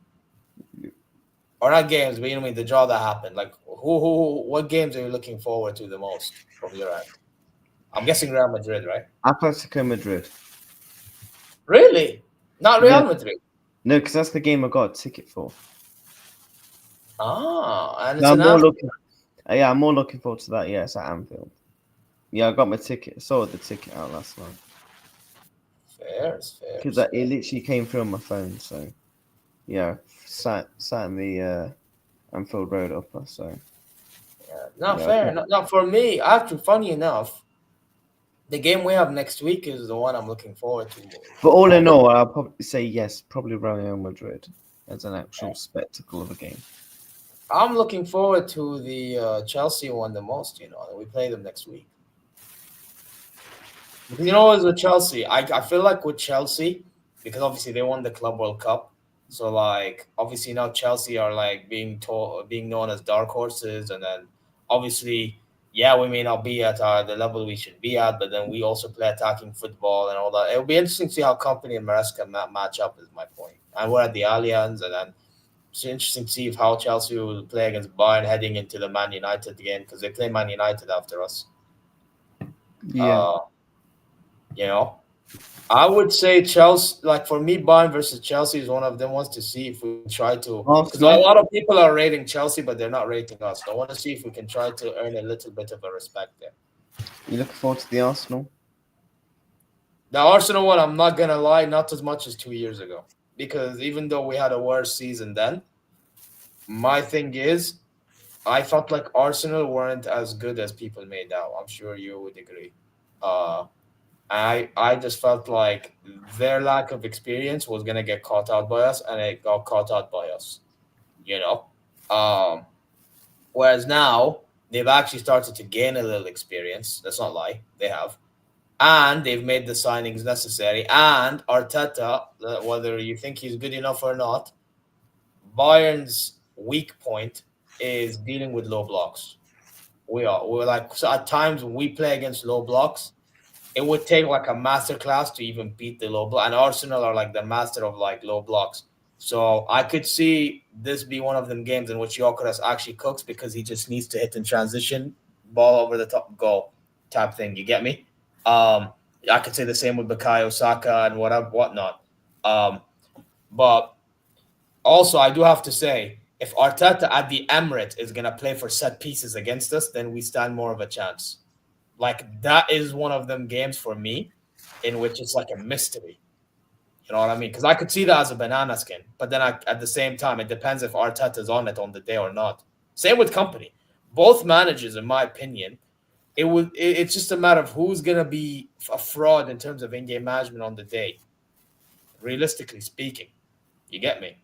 Or not games, but you know what I mean, the draw that happened. Like, what games are you looking forward to the most from your end? I'm guessing Real Madrid, right? Atletico Madrid. Really? Not Real Madrid? No, because that's the game I got a ticket for. Ah, and it's I'm more looking forward to that. Yeah, it's at Anfield. Yeah, I got my ticket. I saw the ticket out last night. Fair. Because it literally came through on my phone. So, yeah, sat in the Anfield Road upper. So, yeah, fair. Not for me. Actually, funny enough, the game we have next week is the one I'm looking forward to. But all in all, I'll probably say yes, probably Real Madrid as an actual spectacle of a game. I'm looking forward to the Chelsea one the most. You know, we play them next week. You know, as with Chelsea, I feel like with Chelsea, because obviously they won the Club World Cup, so like obviously now Chelsea are like being known as dark horses, and then obviously, yeah, we may not be at the level we should be at, but then we also play attacking football and all that. It'll be interesting to see how Company and Maresca match up. Is my point. And we're at the Allianz, and then it's interesting to see how Chelsea will play against Bayern heading into the Man United game, because they play Man United after us. Yeah. You know, I would say Chelsea, like for me, Bayern versus Chelsea is one of them ones to see if we try to. Because a lot of people are rating Chelsea, but they're not rating us. So I want to see if we can try to earn a little bit of a respect there. You looking forward to the Arsenal? The Arsenal one, I'm not going to lie, not as much as 2 years ago. Because even though we had a worse season then, my thing is, I felt like Arsenal weren't as good as people made out. I'm sure you would agree. I just felt like their lack of experience was going to get caught out by us, and it got caught out by us, you know. Whereas now, they've actually started to gain a little experience. Let's not lie. They have. And they've made the signings necessary. And Arteta, whether you think he's good enough or not, Bayern's weak point is dealing with low blocks. We're like, so at times when we play against low blocks, it would take like a master class to even beat the low block. And Arsenal are like the master of like low blocks. So I could see this be one of them games in which Gyökeres actually cooks, because he just needs to hit in transition, ball over the top, goal type thing. You get me? I could say the same with Bukayo Saka and whatnot. But also I do have to say, if Arteta at the Emirates is going to play for set pieces against us, then we stand more of a chance. Like, that is one of them games for me in which it's like a mystery. You know what I mean? Because I could see that as a banana skin. But then at the same time, it depends if Arteta's on it on the day or not. Same with Company. Both managers, in my opinion, it's just a matter of who's going to be a fraud in terms of in-game management on the day. Realistically speaking. You get me?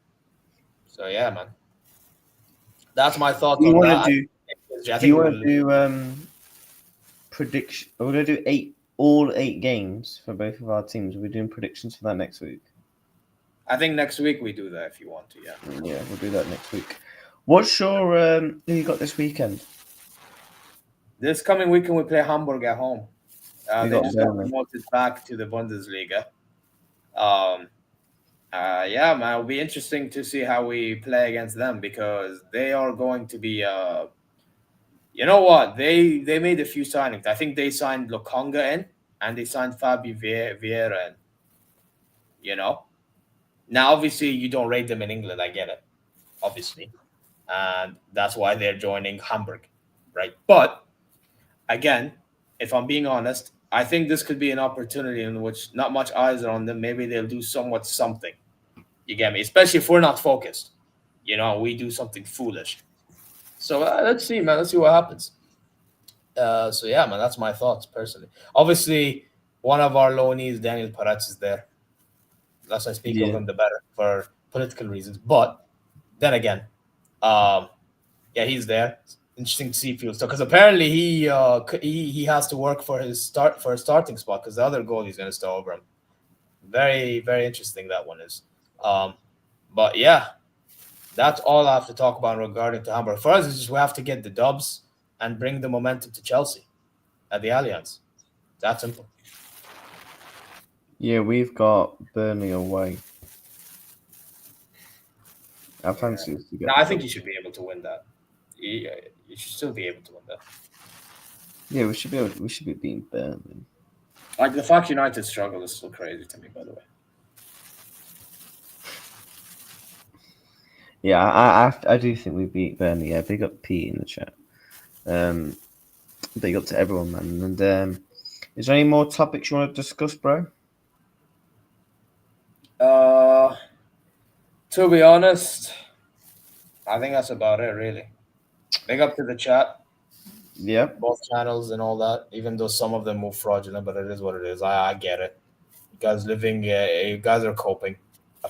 So, yeah, man. That's my thoughts on that. Do you want to do prediction? We're going to do all 8 games for both of our teams. We're doing predictions for that next week. I think next week we do that if you want to, yeah. Yeah, we'll do that next week. What's your who you got this weekend? This coming weekend we play Hamburg at home. They just got promoted back to the Bundesliga. Yeah, man, it'll be interesting to see how we play against them, because they are going to be you know what? They made a few signings. I think they signed Lokonga in, and they signed Fabio Vieira in. You know? Now, obviously, you don't rate them in England. I get it. Obviously. And that's why they're joining Hamburg. Right? But, again, if I'm being honest, I think this could be an opportunity in which not much eyes are on them. Maybe they'll do something. You get me? Especially if we're not focused. You know, we do something foolish. So let's see, man. Let's see what happens. So yeah, man, that's my thoughts personally. Obviously, one of our loanees, Daniel Peretz, is there. Less I speak of him, the better for political reasons. But then again, yeah, he's there. Interesting to see field stuff because apparently he has to work for a starting spot because the other goalie's going to start over him. Very, very interesting that one is. But yeah, that's all I have to talk about regarding to Hamburg. For us, it's just we have to get the dubs and bring the momentum to Chelsea at the Allianz. That simple. Yeah, we've got Burnley away. I fancy us to get. No, I think you should be able to win that. You should still be able to win that. Yeah, we should be beating Burnley. Like the fact United struggle is so crazy to me, by the way. Yeah, I do think we beat Burnley. Yeah, big up Pete in the chat. Big up to everyone, man. And is there any more topics you want to discuss, bro? To be honest, I think that's about it, really. Big up to the chat. Yeah. Both channels and all that, even though some of them move fraudulent, but it is what it is. I get it. You guys are coping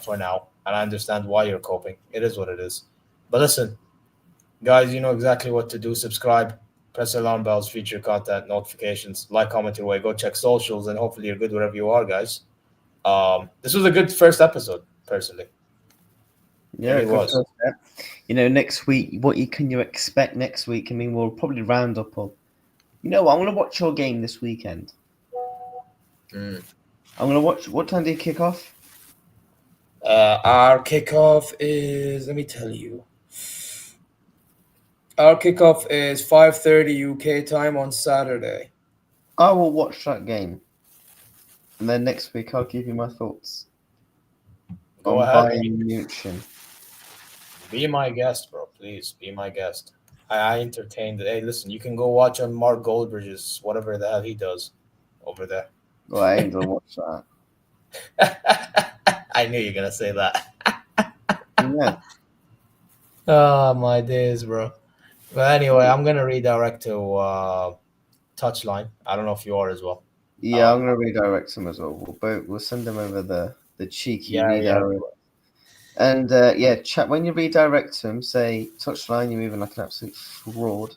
for now, and I understand why you're coping. It is what it is. But listen, guys, you know exactly what to do. Subscribe, press alarm bells, feature content, notifications, like, comment your way, go check socials, and hopefully you're good wherever you are, guys. This was a good first episode, personally. Yeah, it was. You know, next week, can you expect next week? I mean, we'll probably round up. You know what? I'm going to watch your game this weekend. I'm going to watch. What time do you kick off? Our kickoff is, let me tell you. Our kickoff is 5:30 UK time on Saturday. I will watch that game. And then next week, I'll give you my thoughts. Go ahead. Bayern München. Be my guest, bro. Please be my guest. I entertained it. Hey, listen, you can go watch on Mark Goldbridge's whatever the hell he does over there. Well, I ain't gonna watch that. I knew you were gonna say that. Yeah. Oh my days, bro. But anyway, I'm gonna redirect to Touchline. I don't know if you are as well. Yeah, I'm gonna redirect him as well. We'll send him over the cheeky redirect. And chat when you redirect him, say Touchline, you're moving like an absolute fraud,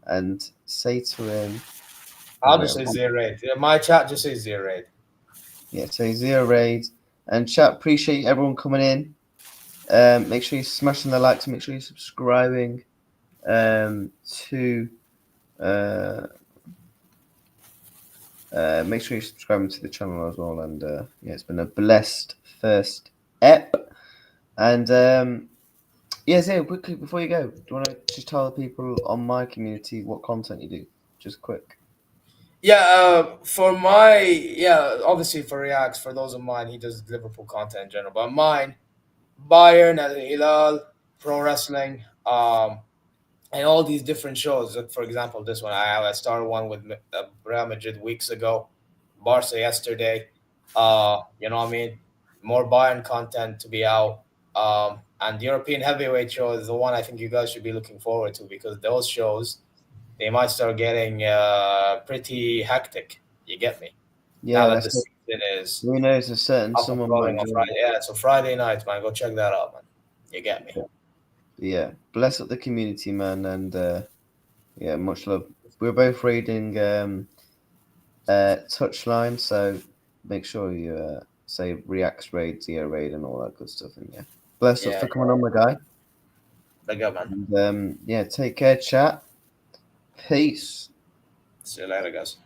and say to him. I'll just say zero raid. My chat just says zero raid. Yeah, say zero raid. And chat, appreciate everyone coming in. Make sure you're smashing the likes. Make sure you're subscribing. Make sure you're subscribing to the channel as well. And it's been a blessed first ep. And Zia, quickly before you go, do you want to just tell the people on my community what content you do? Just quick. Yeah, obviously for Reacts, for those of mine, he does Liverpool content in general. But mine, Bayern, Al Hilal, pro wrestling, and all these different shows. For example, this one, I started one with Real Madrid weeks ago, Barca yesterday. You know what I mean? More Bayern content to be out. And the European heavyweight show is the one I think you guys should be looking forward to because those shows, they might start getting pretty hectic. You get me? Yeah, now that the season is. Who knows? A certain someone might on Friday. Yeah, so Friday night, man, go check that out, man. You get me? Yeah, bless up the community, man, and much love. We're both raiding Touchline, so make sure you say Reacts raid, Zia raid, and all that good stuff. And bless up for coming on, my guy. Big up, man. And take care, chat. Peace. See you later, guys.